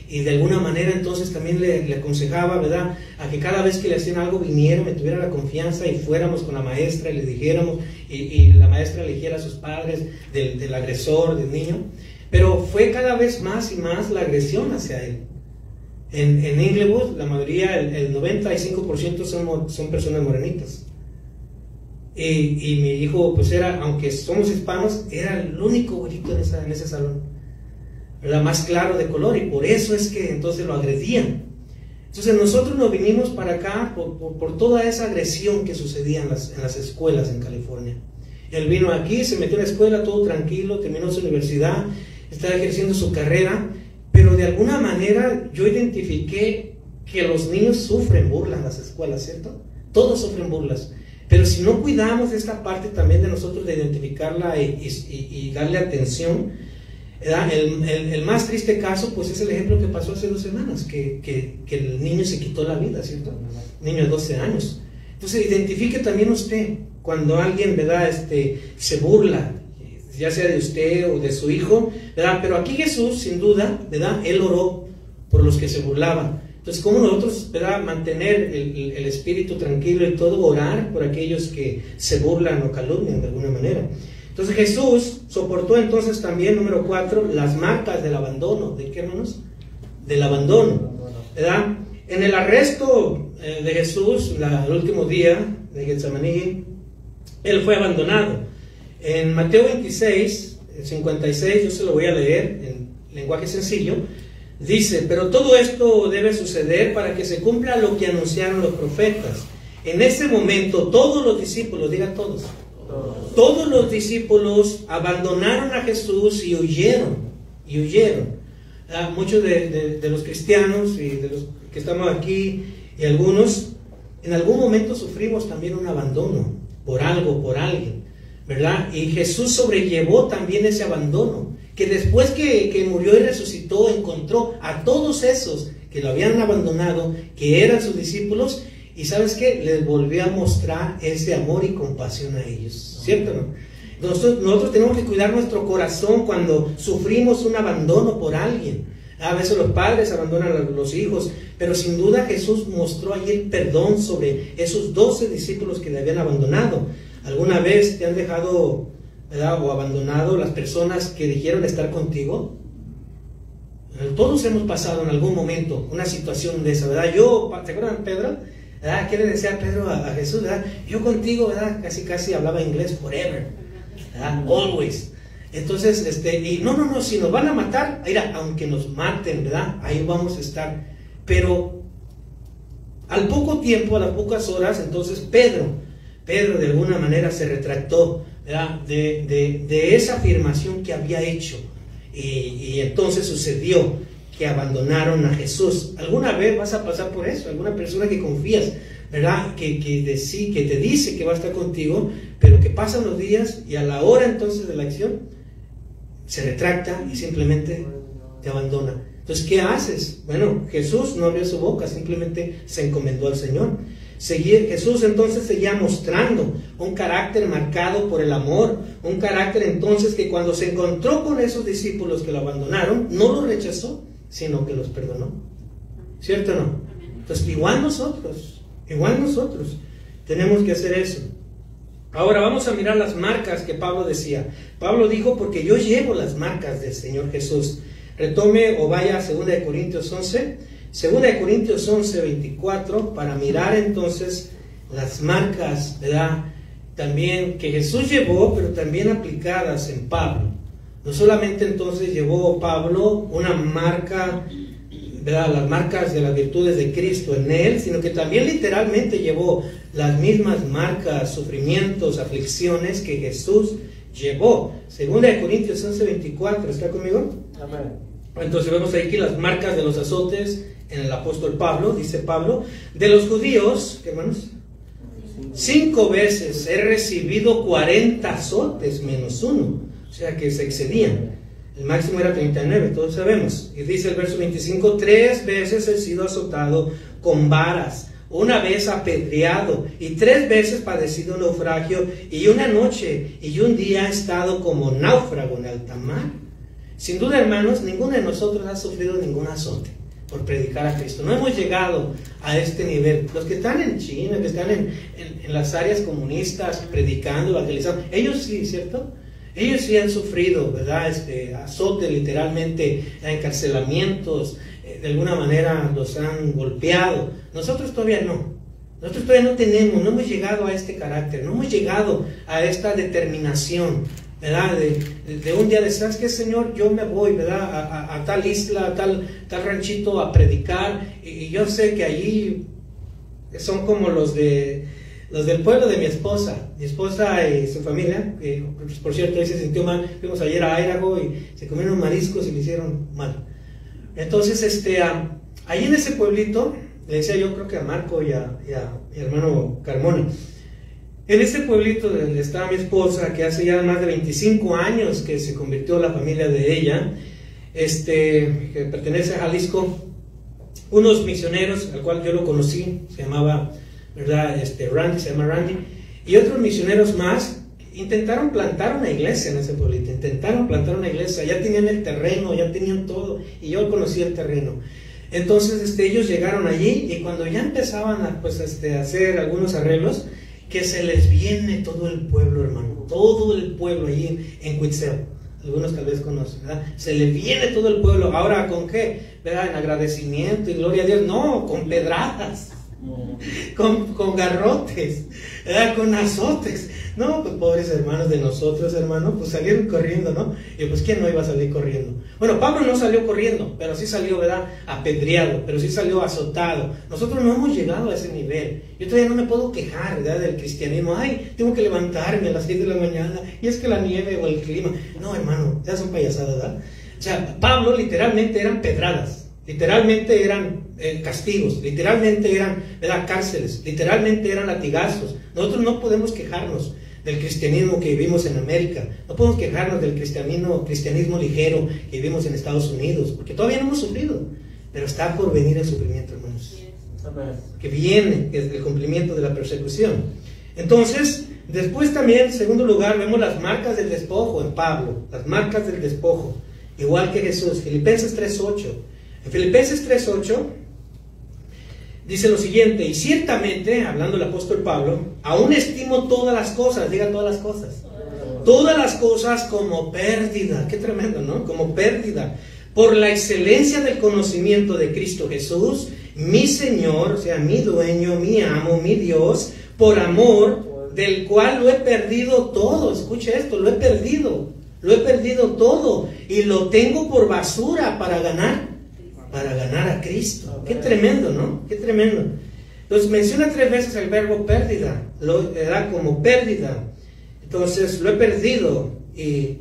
y de alguna manera entonces también le aconsejaba, ¿verdad?, a que cada vez que le hacían algo viniera, me tuviera la confianza y fuéramos con la maestra y le dijéramos, y la maestra eligiera a sus padres del agresor, del niño. Pero fue cada vez más y más la agresión hacia él. En Inglewood, la mayoría, el 95% son personas morenitas. Y mi hijo, pues aunque somos hispanos, era el único güerito en ese salón, ¿verdad?, más claro de color, y por eso es que entonces lo agredían. Entonces nosotros nos vinimos para acá por toda esa agresión que sucedía en las escuelas en California. Él vino aquí, se metió en la escuela, todo tranquilo, terminó su universidad, estaba ejerciendo su carrera. Pero de alguna manera yo identifiqué que los niños sufren burlas en las escuelas, ¿cierto? Todos sufren burlas. Pero si no cuidamos esta parte también de nosotros de identificarla y darle atención, ¿verdad? El más triste caso pues es el ejemplo que pasó hace 2 semanas, que el niño se quitó la vida, ¿cierto? Niño de 12 años. Entonces identifique también usted cuando alguien, ¿verdad?, se burla, ya sea de usted o de su hijo, ¿verdad? Pero aquí Jesús, sin duda, ¿verdad?, Él oró por los que se burlaban. Entonces, ¿cómo nosotros, ¿verdad?, mantener el espíritu tranquilo y todo? Orar por aquellos que se burlan o calumnian de alguna manera. Entonces, Jesús soportó entonces también, número 4, las marcas del abandono. ¿De qué, hermanos? Del abandono, ¿verdad? En el arresto de Jesús, el último día de Getsemaní, Él fue abandonado. En Mateo 26, 56, yo se lo voy a leer en lenguaje sencillo, dice: pero todo esto debe suceder para que se cumpla lo que anunciaron los profetas. En ese momento todos los discípulos, diga todos los discípulos abandonaron a Jesús y huyeron. Muchos de los cristianos y de los que estamos aquí, y algunos, en algún momento sufrimos también un abandono por algo, por alguien, ¿verdad? Y Jesús sobrellevó también ese abandono, que después que murió y resucitó, encontró a todos esos que lo habían abandonado, que eran sus discípulos, y ¿sabes qué? Les volvió a mostrar ese amor y compasión a ellos, ¿cierto o no? Nosotros tenemos que cuidar nuestro corazón cuando sufrimos un abandono por alguien. A veces los padres abandonan a los hijos, pero sin duda Jesús mostró allí el perdón sobre esos 12 discípulos que le habían abandonado. ¿Alguna vez te han dejado, ¿verdad?, o abandonado las personas que dijeron estar contigo? Todos hemos pasado en algún momento una situación de esa, ¿verdad? ¿Se acuerdan Pedro? ¿Verdad? ¿Qué le decía Pedro a Jesús? ¿Verdad? Yo contigo, ¿verdad? Casi hablaba inglés, forever, ¿verdad? Always. Entonces, y no, si nos van a matar, mira, aunque nos maten, ¿verdad?, ahí vamos a estar. Pero al poco tiempo, a las pocas horas, entonces Pedro de alguna manera se retractó, ¿verdad?, de esa afirmación que había hecho. Y entonces sucedió que abandonaron a Jesús. ¿Alguna vez vas a pasar por eso? ¿Alguna persona que confías, ¿verdad?, que te dice que va a estar contigo, pero que pasan los días y a la hora entonces de la acción se retracta y simplemente te abandona? Entonces, ¿qué haces? Bueno, Jesús no abrió su boca, simplemente se encomendó al Señor. Jesús entonces seguía mostrando un carácter marcado por el amor, un carácter entonces que cuando se encontró con esos discípulos que lo abandonaron, no los rechazó, sino que los perdonó. ¿Cierto o no? Entonces, igual nosotros tenemos que hacer eso. Ahora vamos a mirar las marcas que Pablo decía. Pablo dijo, porque yo llevo las marcas del Señor Jesús. Retome o vaya a 2 Corintios 11, 2 Corintios 11, 24, para mirar entonces las marcas, ¿verdad?, también que Jesús llevó, pero también aplicadas en Pablo. No solamente entonces llevó Pablo una marca, ¿verdad?, las marcas de las virtudes de Cristo en él, sino que también literalmente llevó las mismas marcas, sufrimientos, aflicciones que Jesús llevó. 2 Corintios 11, 24, ¿está conmigo? Amén. Entonces vemos aquí las marcas de los azotes en el apóstol Pablo. Dice Pablo, de los judíos, ¿qué hermanos? 5 veces he recibido 40 azotes menos uno, o sea que se excedían. El máximo era 39, todos sabemos. Y dice el verso 25, 3 veces he sido azotado con varas, 1 vez apedreado, y 3 veces padecido naufragio, y 1 noche y 1 día he estado como náufrago en alta mar. Sin duda, hermanos, ninguno de nosotros ha sufrido ningún azote por predicar a Cristo. No hemos llegado a este nivel. Los que están en China, que están en las áreas comunistas, predicando, evangelizando, ellos sí, ¿cierto? Ellos sí han sufrido, ¿verdad?, azote, literalmente, encarcelamientos, de alguna manera los han golpeado. Nosotros todavía no. Nosotros todavía no hemos llegado a este carácter, no hemos llegado a esta determinación, ¿verdad? De un día de, ¿sabes qué, Señor? Yo me voy, ¿verdad?, a tal isla, a tal ranchito a predicar, y yo sé que allí son como los del pueblo de mi esposa y su familia, que por cierto, ahí se sintió mal. Fuimos ayer a Idaho y se comieron mariscos y le hicieron mal. Entonces, ahí en ese pueblito, le decía yo creo que a Marco y a mi hermano Carmona, en ese pueblito donde estaba mi esposa, que hace ya más de 25 años que se convirtió la familia de ella, que pertenece a Jalisco, unos misioneros, al cual yo lo conocí, se llamaba, ¿verdad?, Randy, se llama Randy, y otros misioneros más, intentaron plantar una iglesia en ese pueblito, ya tenían el terreno, ya tenían todo, y yo conocí el terreno. Entonces, ellos llegaron allí, y cuando ya empezaban a hacer algunos arreglos, que se les viene todo el pueblo, hermano, todo el pueblo allí en Cuitzeo. Algunos tal vez conocen, ¿verdad? Se les viene todo el pueblo. Ahora, ¿con qué? ¿Verdad? En agradecimiento y gloria a Dios. No, con pedradas, con garrotes, ¿verdad?, con azotes. No, pues pobres hermanos de nosotros, hermano, pues salieron corriendo, ¿no? Y pues, ¿quién no iba a salir corriendo? Bueno, Pablo no salió corriendo, pero sí salió, ¿verdad?, apedreado, pero sí salió azotado. Nosotros no hemos llegado a ese nivel. Yo todavía no me puedo quejar, ¿verdad?, del cristianismo. Ay, tengo que levantarme a las 6 de la mañana, y es que la nieve o el clima. No, hermano, ya son payasadas, ¿verdad? O sea, Pablo literalmente eran pedradas, literalmente eran castigos, literalmente eran, ¿verdad?, cárceles, literalmente eran latigazos. Nosotros no podemos quejarnos del cristianismo que vivimos en América, no podemos quejarnos del cristianismo ligero que vivimos en Estados Unidos, porque todavía no hemos sufrido, pero está por venir el sufrimiento, hermanos, que viene desde el cumplimiento de la persecución. Entonces, después también, en segundo lugar, vemos las marcas del despojo en Pablo, las marcas del despojo, igual que Jesús. Filipenses 3:8. En Filipenses 3:8 dice lo siguiente: y ciertamente, hablando el apóstol Pablo, aún estimo todas las cosas, diga todas las cosas como pérdida. Qué tremendo, ¿no? Como pérdida, por la excelencia del conocimiento de Cristo Jesús, mi Señor, o sea, mi dueño, mi amo, mi Dios, por amor del cual lo he perdido todo. Escuche esto: lo he perdido todo, y lo tengo por basura para ganar a Cristo. Qué tremendo, ¿no? Qué tremendo. Entonces menciona 3 veces el verbo pérdida, lo da como pérdida. Entonces lo he perdido y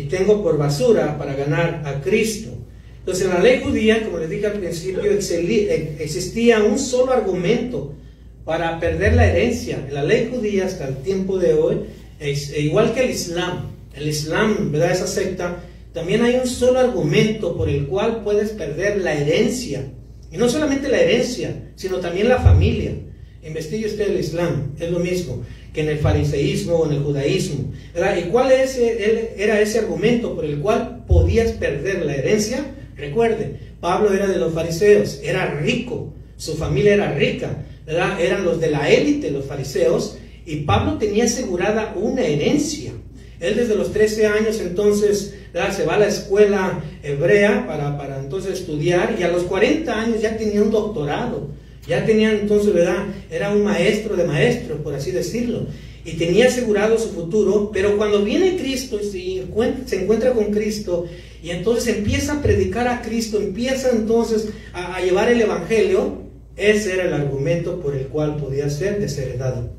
tengo por basura para ganar a Cristo. Entonces en la ley judía, como les dije al principio, existía un solo argumento para perder la herencia. En la ley judía hasta el tiempo de hoy, igual que el Islam, ¿verdad? Esa secta, también hay un solo argumento por el cual puedes perder la herencia. Y no solamente la herencia, sino también la familia. Investigue usted el Islam, es lo mismo que en el fariseísmo o en el judaísmo, ¿verdad? ¿Y cuál era ese argumento por el cual podías perder la herencia? Recuerde, Pablo era de los fariseos, era rico, su familia era rica, ¿verdad? Eran los de la élite, los fariseos, y Pablo tenía asegurada una herencia. Él desde los 13 años entonces, ¿verdad?, se va a la escuela hebrea para entonces estudiar, y a los 40 años ya tenía un doctorado. Ya tenía entonces, ¿verdad?, era un maestro de maestros, por así decirlo, y tenía asegurado su futuro. Pero cuando viene Cristo y se encuentra con Cristo, y entonces empieza a predicar a Cristo, empieza entonces a llevar el evangelio, ese era el argumento por el cual podía ser desheredado.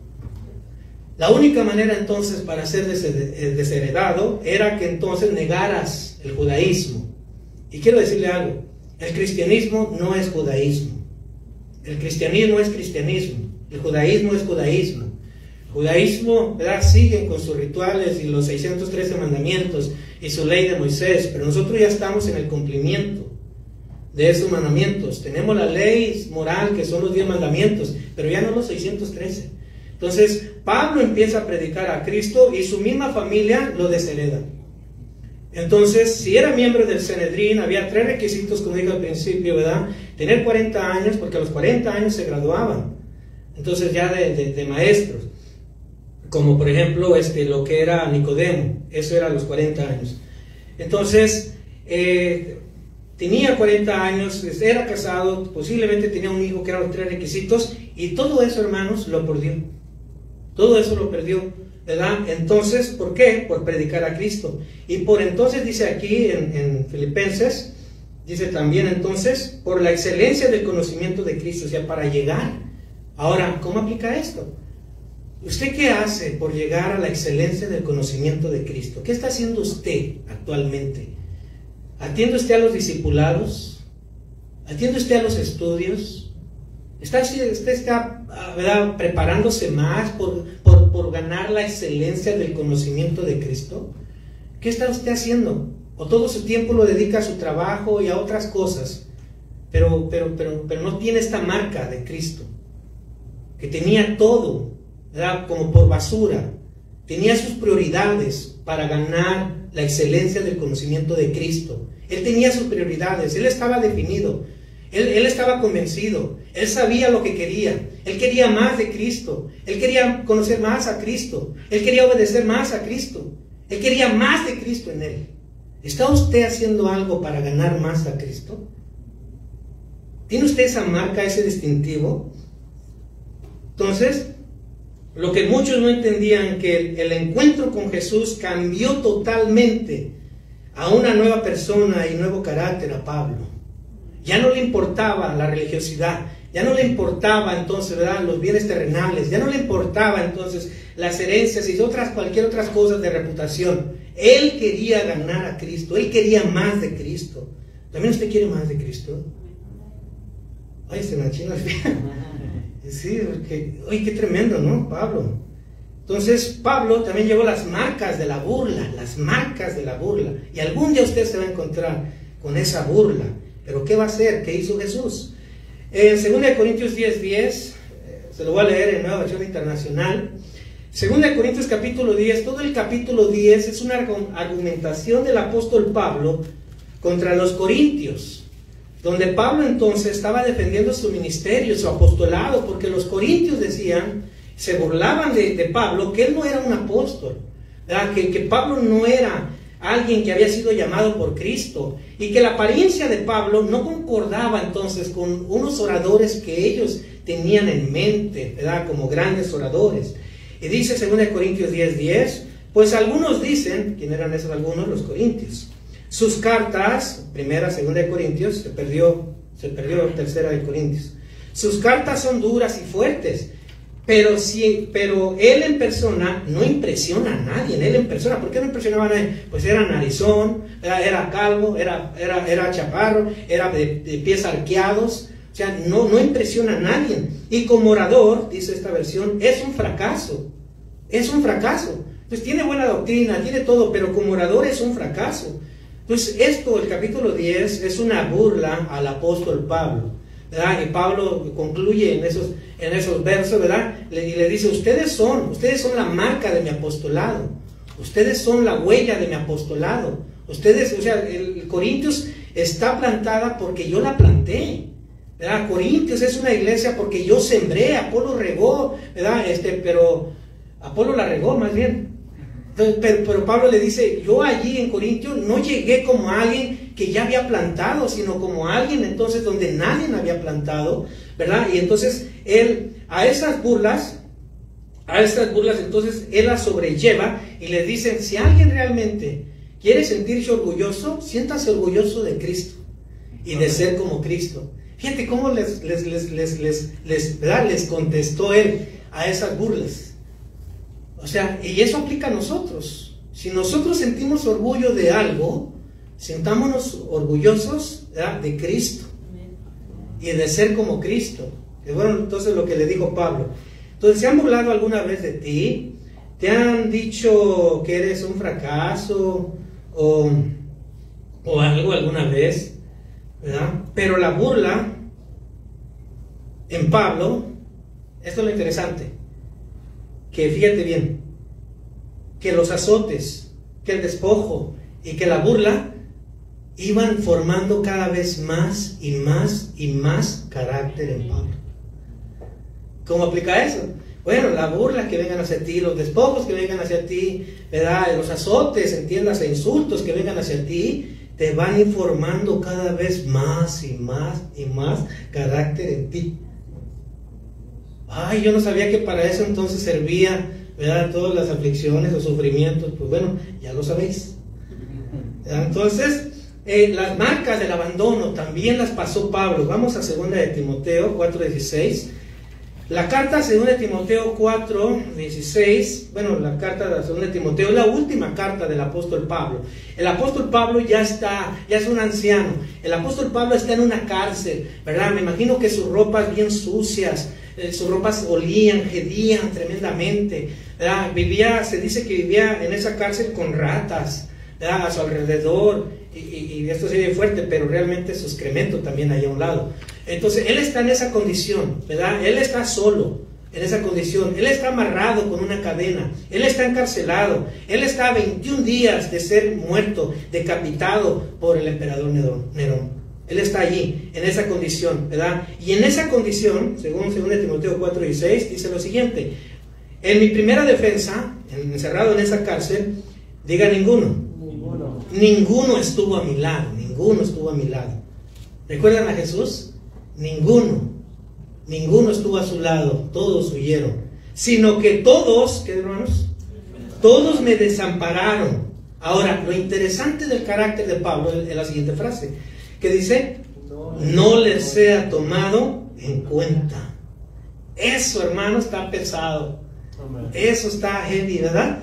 La única manera entonces para ser desheredado era que entonces negaras el judaísmo. Y quiero decirle algo: el cristianismo no es judaísmo. El cristianismo es cristianismo, el judaísmo es judaísmo. El judaísmo, ¿verdad?, siguen con sus rituales y los 613 mandamientos y su ley de Moisés, pero nosotros ya estamos en el cumplimiento de esos mandamientos. Tenemos la ley moral, que son los 10 mandamientos, pero ya no los 613. Entonces Pablo empieza a predicar a Cristo y su misma familia lo deshereda. Entonces, si era miembro del Sanedrín, había 3 requisitos, como dije al principio, ¿verdad? Tener 40 años, porque a los 40 años se graduaban, entonces ya de maestros, como por ejemplo lo que era Nicodemo, eso era a los 40 años. Entonces, tenía 40 años, era casado, posiblemente tenía un hijo, que eran los 3 requisitos, y todo eso, hermanos, lo perdió. Todo eso lo perdió, ¿verdad? Entonces, ¿por qué? Por predicar a Cristo. Y por entonces, dice aquí en Filipenses, dice también entonces, por la excelencia del conocimiento de Cristo, o sea, para llegar. Ahora, ¿cómo aplica esto? ¿Usted qué hace por llegar a la excelencia del conocimiento de Cristo? ¿Qué está haciendo usted actualmente? ¿Atiende usted a los discipulados? ¿Atiende usted a los estudios? ¿Usted está, ¿verdad?, preparándose más por ganar la excelencia del conocimiento de Cristo? ¿Qué está usted haciendo? ¿O todo su tiempo lo dedica a su trabajo y a otras cosas, pero no tiene esta marca de Cristo, que tenía todo, ¿verdad?, como por basura? Tenía sus prioridades para ganar la excelencia del conocimiento de Cristo. Él tenía sus prioridades, él estaba definido. Él estaba convencido, él sabía lo que quería, él quería más de Cristo, él quería conocer más a Cristo, él quería obedecer más a Cristo, él quería más de Cristo en él. ¿Está usted haciendo algo para ganar más a Cristo? ¿Tiene usted esa marca, ese distintivo? Entonces, lo que muchos no entendían, que el encuentro con Jesús cambió totalmente a una nueva persona y nuevo carácter a Pablo. Ya no le importaba la religiosidad, ya no le importaba entonces, ¿verdad?, los bienes terrenales, ya no le importaba entonces las herencias y cualquier otras cosas de reputación. Él quería ganar a Cristo, él quería más de Cristo. ¿También usted quiere más de Cristo? Ay, se me achina el pie. Sí, porque, oye, qué tremendo, ¿no, Pablo? Entonces Pablo también llevó las marcas de la burla, y algún día usted se va a encontrar con esa burla. Pero ¿qué va a hacer? ¿Qué hizo Jesús? En 2 Corintios 10:10, se lo voy a leer en Nueva Versión Internacional. 2 Corintios capítulo 10, todo el capítulo 10 es una argumentación del apóstol Pablo contra los corintios. donde Pablo entonces estaba defendiendo su ministerio, su apostolado, porque los corintios decían, se burlaban de Pablo, que él no era un apóstol, ¿verdad? Que Pablo no era alguien que había sido llamado por Cristo, y que la apariencia de Pablo no concordaba entonces con unos oradores que ellos tenían en mente, ¿verdad? Como grandes oradores. Y dice 2 Corintios 10:10, pues algunos dicen, ¿quién eran esos algunos? Los corintios. Sus cartas, primera, 2 de Corintios, se perdió tercera de Corintios. Sus cartas son duras y fuertes, pero él en persona no impresiona a nadie. Él en persona, ¿por qué no impresionaba a nadie? Pues era narizón, era calvo, era chaparro, era de pies arqueados. O sea, no impresiona a nadie. Y como orador, dice esta versión, es un fracaso. Es un fracaso. Pues tiene buena doctrina, tiene todo, pero como orador es un fracaso. Entonces esto, el capítulo 10, es una burla al apóstol Pablo, ¿verdad? Y Pablo concluye en esos versos, ¿verdad? Y le dice, ustedes son la marca de mi apostolado. Ustedes son la huella de mi apostolado. Ustedes, o sea, el Corintios está plantada porque yo la planté, ¿verdad? Corintios es una iglesia porque yo sembré, Apolo regó, ¿verdad? Pero Apolo la regó más bien. Pero Pablo le dice, yo allí en Corintio no llegué como alguien que ya había plantado, sino como alguien entonces donde nadie había plantado, ¿verdad? Y entonces él, a esas burlas entonces él las sobrelleva y le dice, si alguien realmente quiere sentirse orgulloso, siéntase orgulloso de Cristo y de ser como Cristo. Fíjate cómo les contestó él a esas burlas. O sea, y eso aplica a nosotros. Si nosotros sentimos orgullo de algo, sintámonos orgullosos, ¿verdad?, de Cristo y de ser como Cristo. Y bueno, entonces lo que le dijo Pablo. Entonces, ¿se han burlado alguna vez de ti? ¿Te han dicho que eres un fracaso o algo alguna vez? ¿Verdad? Pero la burla en Pablo, esto es lo interesante, que fíjate bien, que los azotes, que el despojo y que la burla iban formando cada vez más y más y más carácter en Pablo. ¿Cómo aplica eso? Bueno, la burla que vengan hacia ti, los despojos que vengan hacia ti, ¿verdad? Los azotes, entiendas, e insultos que vengan hacia ti, te van informando cada vez más y más y más carácter en ti. Ay, yo no sabía que para eso entonces servía, ¿verdad?, todas las aflicciones o sufrimientos. Pues bueno, ya lo sabéis, ¿verdad? Entonces, las marcas del abandono también las pasó Pablo. Vamos a 2 de Timoteo 4:16. La carta 2 de Timoteo 4:16, bueno, la carta de 2 de Timoteo es la última carta del apóstol Pablo. El apóstol Pablo ya es un anciano. El apóstol Pablo está en una cárcel, ¿verdad? Me imagino que sus ropas bien sucias, sus ropas olían, hedían tremendamente, ¿verdad? Se dice que vivía en esa cárcel con ratas, ¿verdad?, a su alrededor, y esto se ve fuerte, pero realmente su excremento también ahí a un lado. Entonces él está en esa condición, ¿verdad? Él está solo en esa condición, él está amarrado con una cadena, él está encarcelado, él está a 21 días de ser muerto, decapitado por el emperador Nerón. Él está allí, en esa condición, ¿verdad? Y en esa condición, según 2 Timoteo 4:16, dice lo siguiente: en mi primera defensa, encerrado en esa cárcel, diga ninguno. Ninguno estuvo a mi lado, ninguno estuvo a mi lado. ¿Recuerdan a Jesús? Ninguno estuvo a su lado, todos huyeron. Sino que todos, ¿qué hermanos? Todos me desampararon. Ahora, lo interesante del carácter de Pablo es la siguiente frase, que dice, no les sea tomado en cuenta. Eso, hermano, está pesado. Eso está heavy, ¿verdad?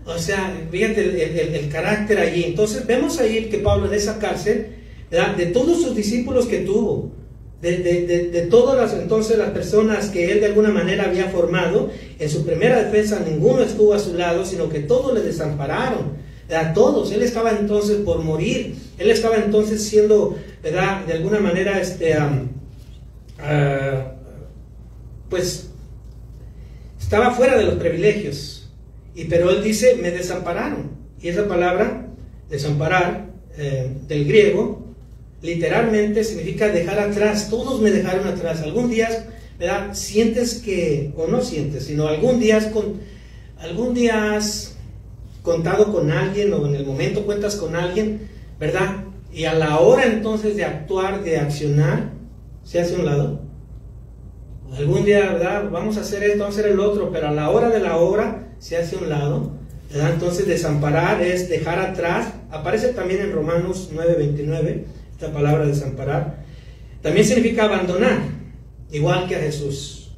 O sea, fíjate el carácter allí. Entonces vemos ahí que Pablo en esa cárcel, ¿verdad?, de todos sus discípulos que tuvo, de todas las personas que él de alguna manera había formado, en su primera defensa ninguno estuvo a su lado, sino que todos le desampararon. A todos, él estaba entonces por morir, él estaba entonces siendo, ¿verdad?, de alguna manera, pues, estaba fuera de los privilegios. Pero él dice, me desampararon. Y esa palabra, desamparar, del griego, literalmente significa dejar atrás. Todos me dejaron atrás. Algún día, ¿verdad? Sientes que, o no sientes, sino algún día has contado con alguien, o en el momento cuentas con alguien, ¿verdad? Y a la hora entonces de actuar, de accionar, se hace a un lado. Algún día, ¿verdad? Vamos a hacer esto, vamos a hacer el otro, pero a la hora de la hora se hace a un lado, ¿verdad? Entonces desamparar es dejar atrás. Aparece también en Romanos 9:29 esta palabra desamparar. También significa abandonar, igual que a Jesús,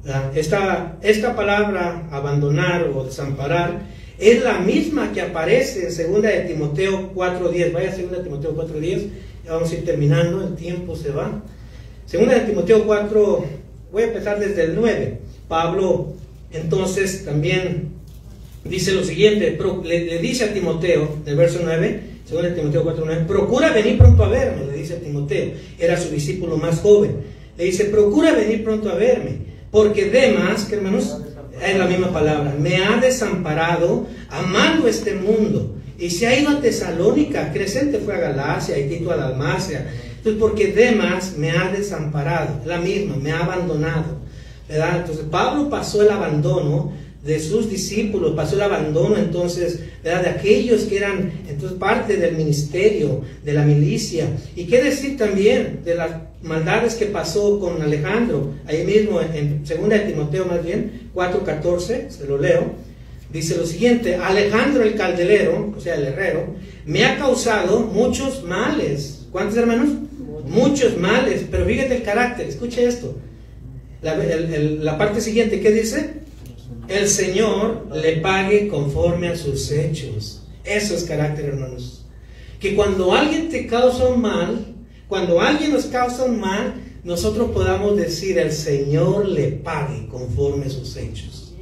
¿verdad? Esta palabra abandonar o desamparar es la misma que aparece en 2 de Timoteo 4:10. Vaya a 2 de Timoteo 4:10, ya vamos a ir terminando, el tiempo se va. 2 de Timoteo 4, voy a empezar desde el 9. Pablo entonces también dice lo siguiente, le dice a Timoteo, en el verso 9, 2 de Timoteo 4:9, procura venir pronto a verme, le dice a Timoteo, era su discípulo más joven. Le dice, procura venir pronto a verme, porque Demas, que hermanos, es la misma palabra, me ha desamparado amando este mundo y se ha ido a Tesalónica. Crescente fue a Galacia y Tito a Dalmacia. Entonces, porque Demas me ha desamparado, la misma, me ha abandonado, ¿verdad? Entonces Pablo pasó el abandono de sus discípulos, pasó el abandono entonces, ¿verdad?, de aquellos que eran entonces parte del ministerio, de la milicia. Y qué decir también de las maldades que pasó con Alejandro, ahí mismo en 2 de Timoteo más bien, 4:14, se lo leo, dice lo siguiente, Alejandro el calderero, o sea el herrero, me ha causado muchos males. ¿Cuántos hermanos? Muchos males, pero fíjate el carácter, escuche esto, la parte siguiente, ¿qué dice? El Señor le pague conforme a sus hechos. Eso es carácter, hermanos. Que cuando alguien te causa un mal, cuando alguien nos causa un mal, nosotros podamos decir, el Señor le pague conforme a sus hechos.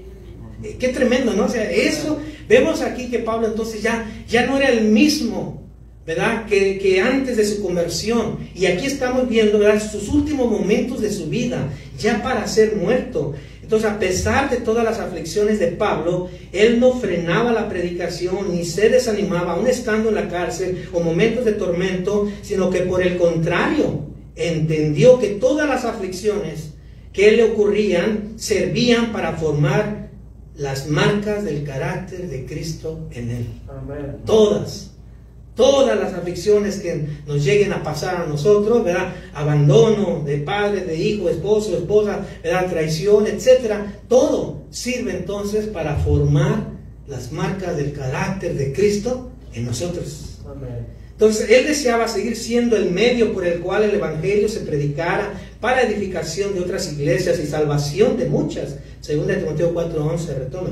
Qué tremendo, ¿no? O sea, eso, vemos aquí que Pablo entonces ya no era el mismo, ¿verdad?, que antes de su conversión. Y aquí estamos viendo, ¿verdad?, sus últimos momentos de su vida, ya para ser muerto. Entonces, a pesar de todas las aflicciones de Pablo, él no frenaba la predicación, ni se desanimaba, aún estando en la cárcel o momentos de tormento, sino que por el contrario, entendió que todas las aflicciones que le ocurrían servían para formar las marcas del carácter de Cristo en él. Amén. Todas las aflicciones que nos lleguen a pasar a nosotros, ¿verdad?, abandono de padre, de hijo, esposo, esposa, ¿verdad?, traición, etcétera, todo sirve entonces para formar las marcas del carácter de Cristo en nosotros. Amén. Entonces él deseaba seguir siendo el medio por el cual el evangelio se predicara para edificación de otras iglesias y salvación de muchas. 2 de Timoteo 4:11 retoma.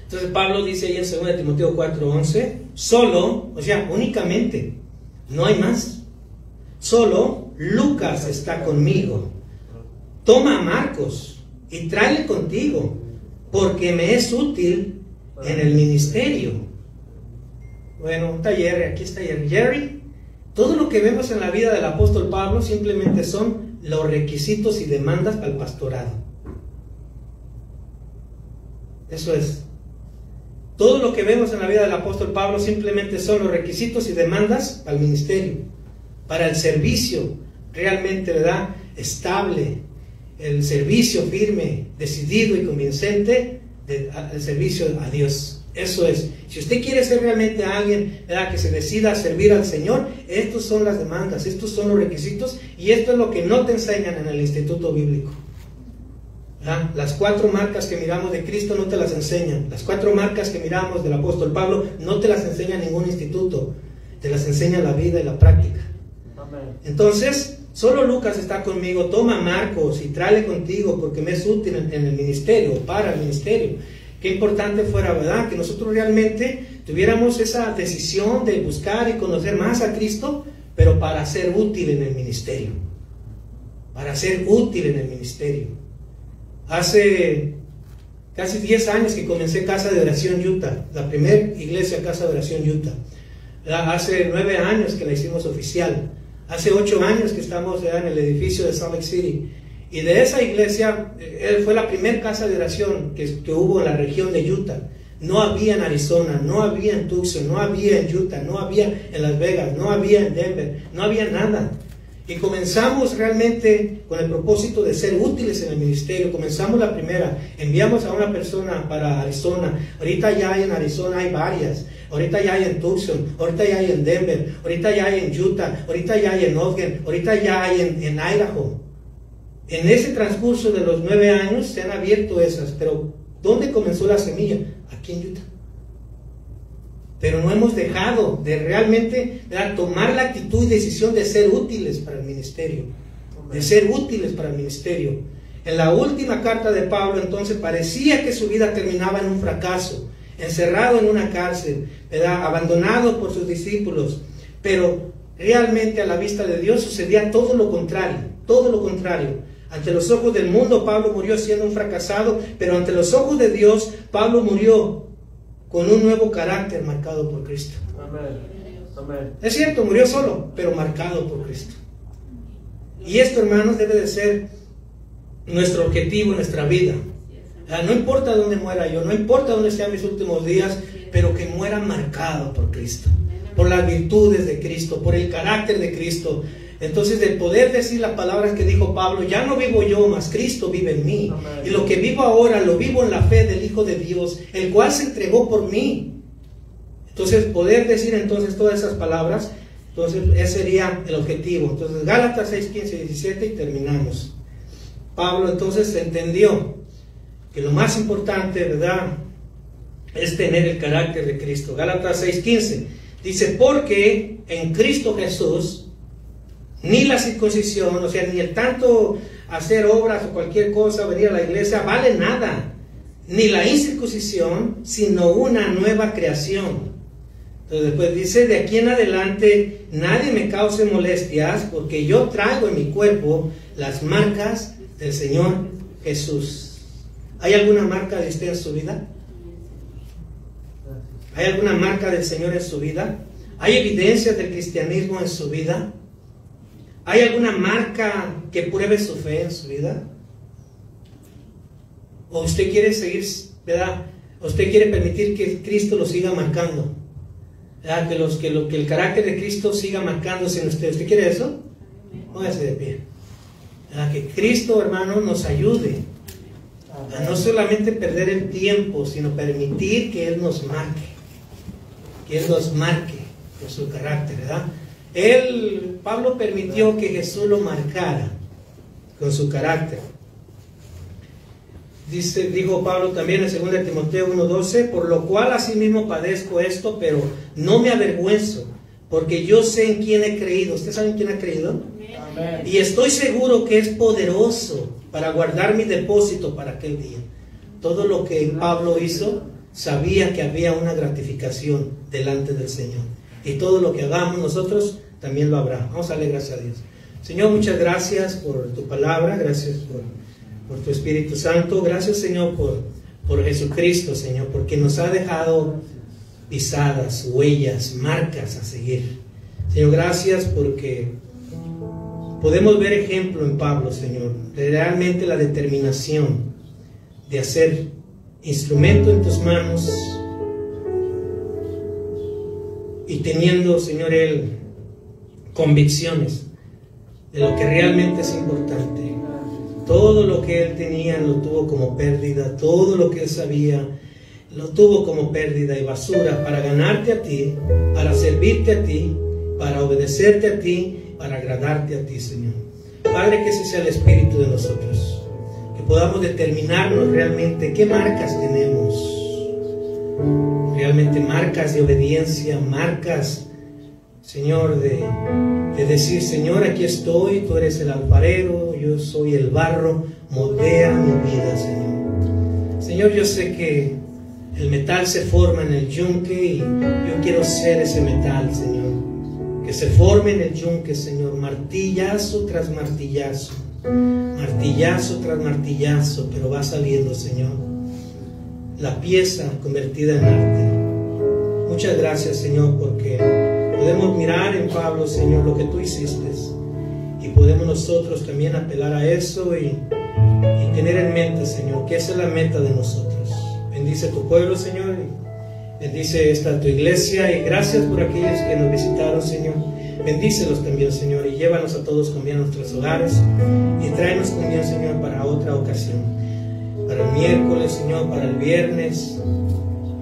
Entonces Pablo dice ahí en 2 de Timoteo 4:11, solo, o sea, únicamente, no hay más, solo Lucas está conmigo. Toma a Marcos y tráele contigo, porque me es útil en el ministerio. Bueno, un taller, aquí está Jerry. Todo lo que vemos en la vida del apóstol Pablo simplemente son los requisitos y demandas para el pastorado. Eso es. Todo lo que vemos en la vida del apóstol Pablo simplemente son los requisitos y demandas al ministerio, para el servicio realmente, ¿verdad?, estable, el servicio firme, decidido y convincente al servicio a Dios. Eso es. Si usted quiere ser realmente alguien, ¿verdad?, que se decida a servir al Señor, estas son las demandas, estos son los requisitos, y esto es lo que no te enseñan en el instituto bíblico. ¿Ah? Las 4 marcas que miramos de Cristo no te las enseñan. Las 4 marcas que miramos del apóstol Pablo no te las enseña ningún instituto. Te las enseña la vida y la práctica. Amén. Entonces, solo Lucas está conmigo. Toma a Marcos y tráele contigo, porque me es útil en el ministerio, para el ministerio. Qué importante fuera, ¿verdad?, que nosotros realmente tuviéramos esa decisión de buscar y conocer más a Cristo, pero para ser útil en el ministerio. Para ser útil en el ministerio. Hace casi 10 años que comencé Casa de Oración Utah, la primera iglesia Casa de Oración Utah. Hace 9 años que la hicimos oficial. Hace 8 años que estamos en el edificio de Salt Lake City. Y de esa iglesia, fue la primera casa de oración que hubo en la región de Utah. No había en Arizona, no había en Tucson, no había en Utah, no había en Las Vegas, no había en Denver, no había nada. Y comenzamos realmente con el propósito de ser útiles en el ministerio. Comenzamos la primera, enviamos a una persona para Arizona. Ahorita ya hay en Arizona, hay varias. Ahorita ya hay en Tucson, ahorita ya hay en Denver, ahorita ya hay en Utah, ahorita ya hay en Ogden, ahorita ya hay en Idaho. En ese transcurso de los 9 años se han abierto esas, pero ¿dónde comenzó la semilla? Aquí en Utah. Pero no hemos dejado de realmente tomar la actitud y decisión de ser útiles para el ministerio. De ser útiles para el ministerio. En la última carta de Pablo, entonces, parecía que su vida terminaba en un fracaso, encerrado en una cárcel, ¿verdad? Abandonado por sus discípulos. Pero realmente a la vista de Dios sucedía todo lo contrario, todo lo contrario. Ante los ojos del mundo, Pablo murió siendo un fracasado, pero ante los ojos de Dios, Pablo murió con un nuevo carácter marcado por Cristo. Amén. Amén. Es cierto, murió solo, pero marcado por Cristo. Y esto, hermanos, debe de ser nuestro objetivo en nuestra vida. No importa dónde muera yo, no importa dónde sean mis últimos días, pero que muera marcado por Cristo, por las virtudes de Cristo, por el carácter de Cristo. Entonces, de poder decir las palabras que dijo Pablo: ya no vivo yo, mas Cristo vive en mí. Amén. Y lo que vivo ahora, lo vivo en la fe del Hijo de Dios, el cual se entregó por mí. Entonces, poder decir entonces todas esas palabras, entonces ese sería el objetivo. Entonces, Gálatas 6, 15 y 17 y terminamos. Pablo entonces entendió que lo más importante, ¿verdad?, es tener el carácter de Cristo. Gálatas 6, 15 dice: porque en Cristo Jesús ni la circuncisión, o sea, ni el tanto hacer obras o cualquier cosa, venir a la iglesia, vale nada, ni la incircuncisión, sino una nueva creación. Entonces después dice: de aquí en adelante nadie me cause molestias, porque yo traigo en mi cuerpo las marcas del Señor Jesús. ¿Hay alguna marca de usted en su vida? ¿Hay alguna marca del Señor en su vida? ¿Hay evidencias del cristianismo en su vida? ¿Hay alguna marca que pruebe su fe en su vida? ¿O usted quiere seguir, verdad? ¿O usted quiere permitir que Cristo lo siga marcando? ¿Verdad? Que el carácter de Cristo siga marcándose en usted. ¿Usted quiere eso? Póngase de pie. ¿Verdad? Que Cristo, hermano, nos ayude a no solamente perder el tiempo, sino permitir que Él nos marque. Que Él nos marque con su carácter, ¿verdad? Pablo permitió que Jesús lo marcara con su carácter. Dijo Pablo también en 2 Timoteo 1:12: por lo cual asimismo padezco esto, pero no me avergüenzo, porque yo sé en quién he creído. ¿Usted sabe en quién ha creído? Amén. Y estoy seguro que es poderoso para guardar mi depósito para aquel día. Todo lo que Pablo hizo, sabía que había una gratificación delante del Señor. Y todo lo que hagamos nosotros también lo habrá. Vamos a darle gracias a Dios. Señor, muchas gracias por tu palabra, gracias por tu Espíritu Santo, gracias, Señor, por Jesucristo, Señor, porque nos ha dejado pisadas, huellas, marcas a seguir. Señor, gracias porque podemos ver ejemplo en Pablo, Señor, de realmente la determinación de hacer instrumento en tus manos y teniendo, Señor, Él convicciones de lo que realmente es importante. Todo lo que Él tenía lo tuvo como pérdida, todo lo que Él sabía lo tuvo como pérdida y basura para ganarte a ti, para servirte a ti, para obedecerte a ti, para agradarte a ti, Señor. Padre, que ese sea el espíritu de nosotros, que podamos determinarnos realmente qué marcas tenemos. Realmente marcas de obediencia, marcas, Señor, de decir: Señor, aquí estoy, tú eres el alfarero, yo soy el barro, moldea mi vida, Señor. Señor, yo sé que el metal se forma en el yunque y yo quiero ser ese metal, Señor, que se forme en el yunque, Señor, martillazo tras martillazo, martillazo tras martillazo, pero va saliendo, Señor, la pieza convertida en arte. Muchas gracias, Señor, porque podemos mirar en Pablo, Señor, lo que tú hiciste, y podemos nosotros también apelar a eso y tener en mente, Señor, que esa es la meta de nosotros, Bendice tu pueblo, Señor. Bendice esta tu iglesia. Y gracias por aquellos que nos visitaron, Señor. Bendícelos también, Señor. Y llévanos a todos con bien a nuestros hogares. Y tráenos con bien, Señor, para otra ocasión. Para el miércoles, Señor, para el viernes.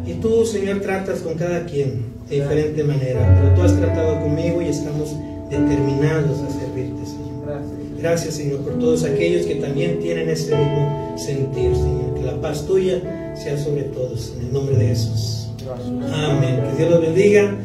Y tú, Señor, tratas con cada quien de diferente manera. Pero tú has tratado conmigo y estamos determinados a servirte, Señor. Gracias, Señor, por todos aquellos que también tienen ese mismo sentir, Señor. Que la paz tuya sea sobre todos, en el nombre de Jesús. Amén. Que Dios los bendiga.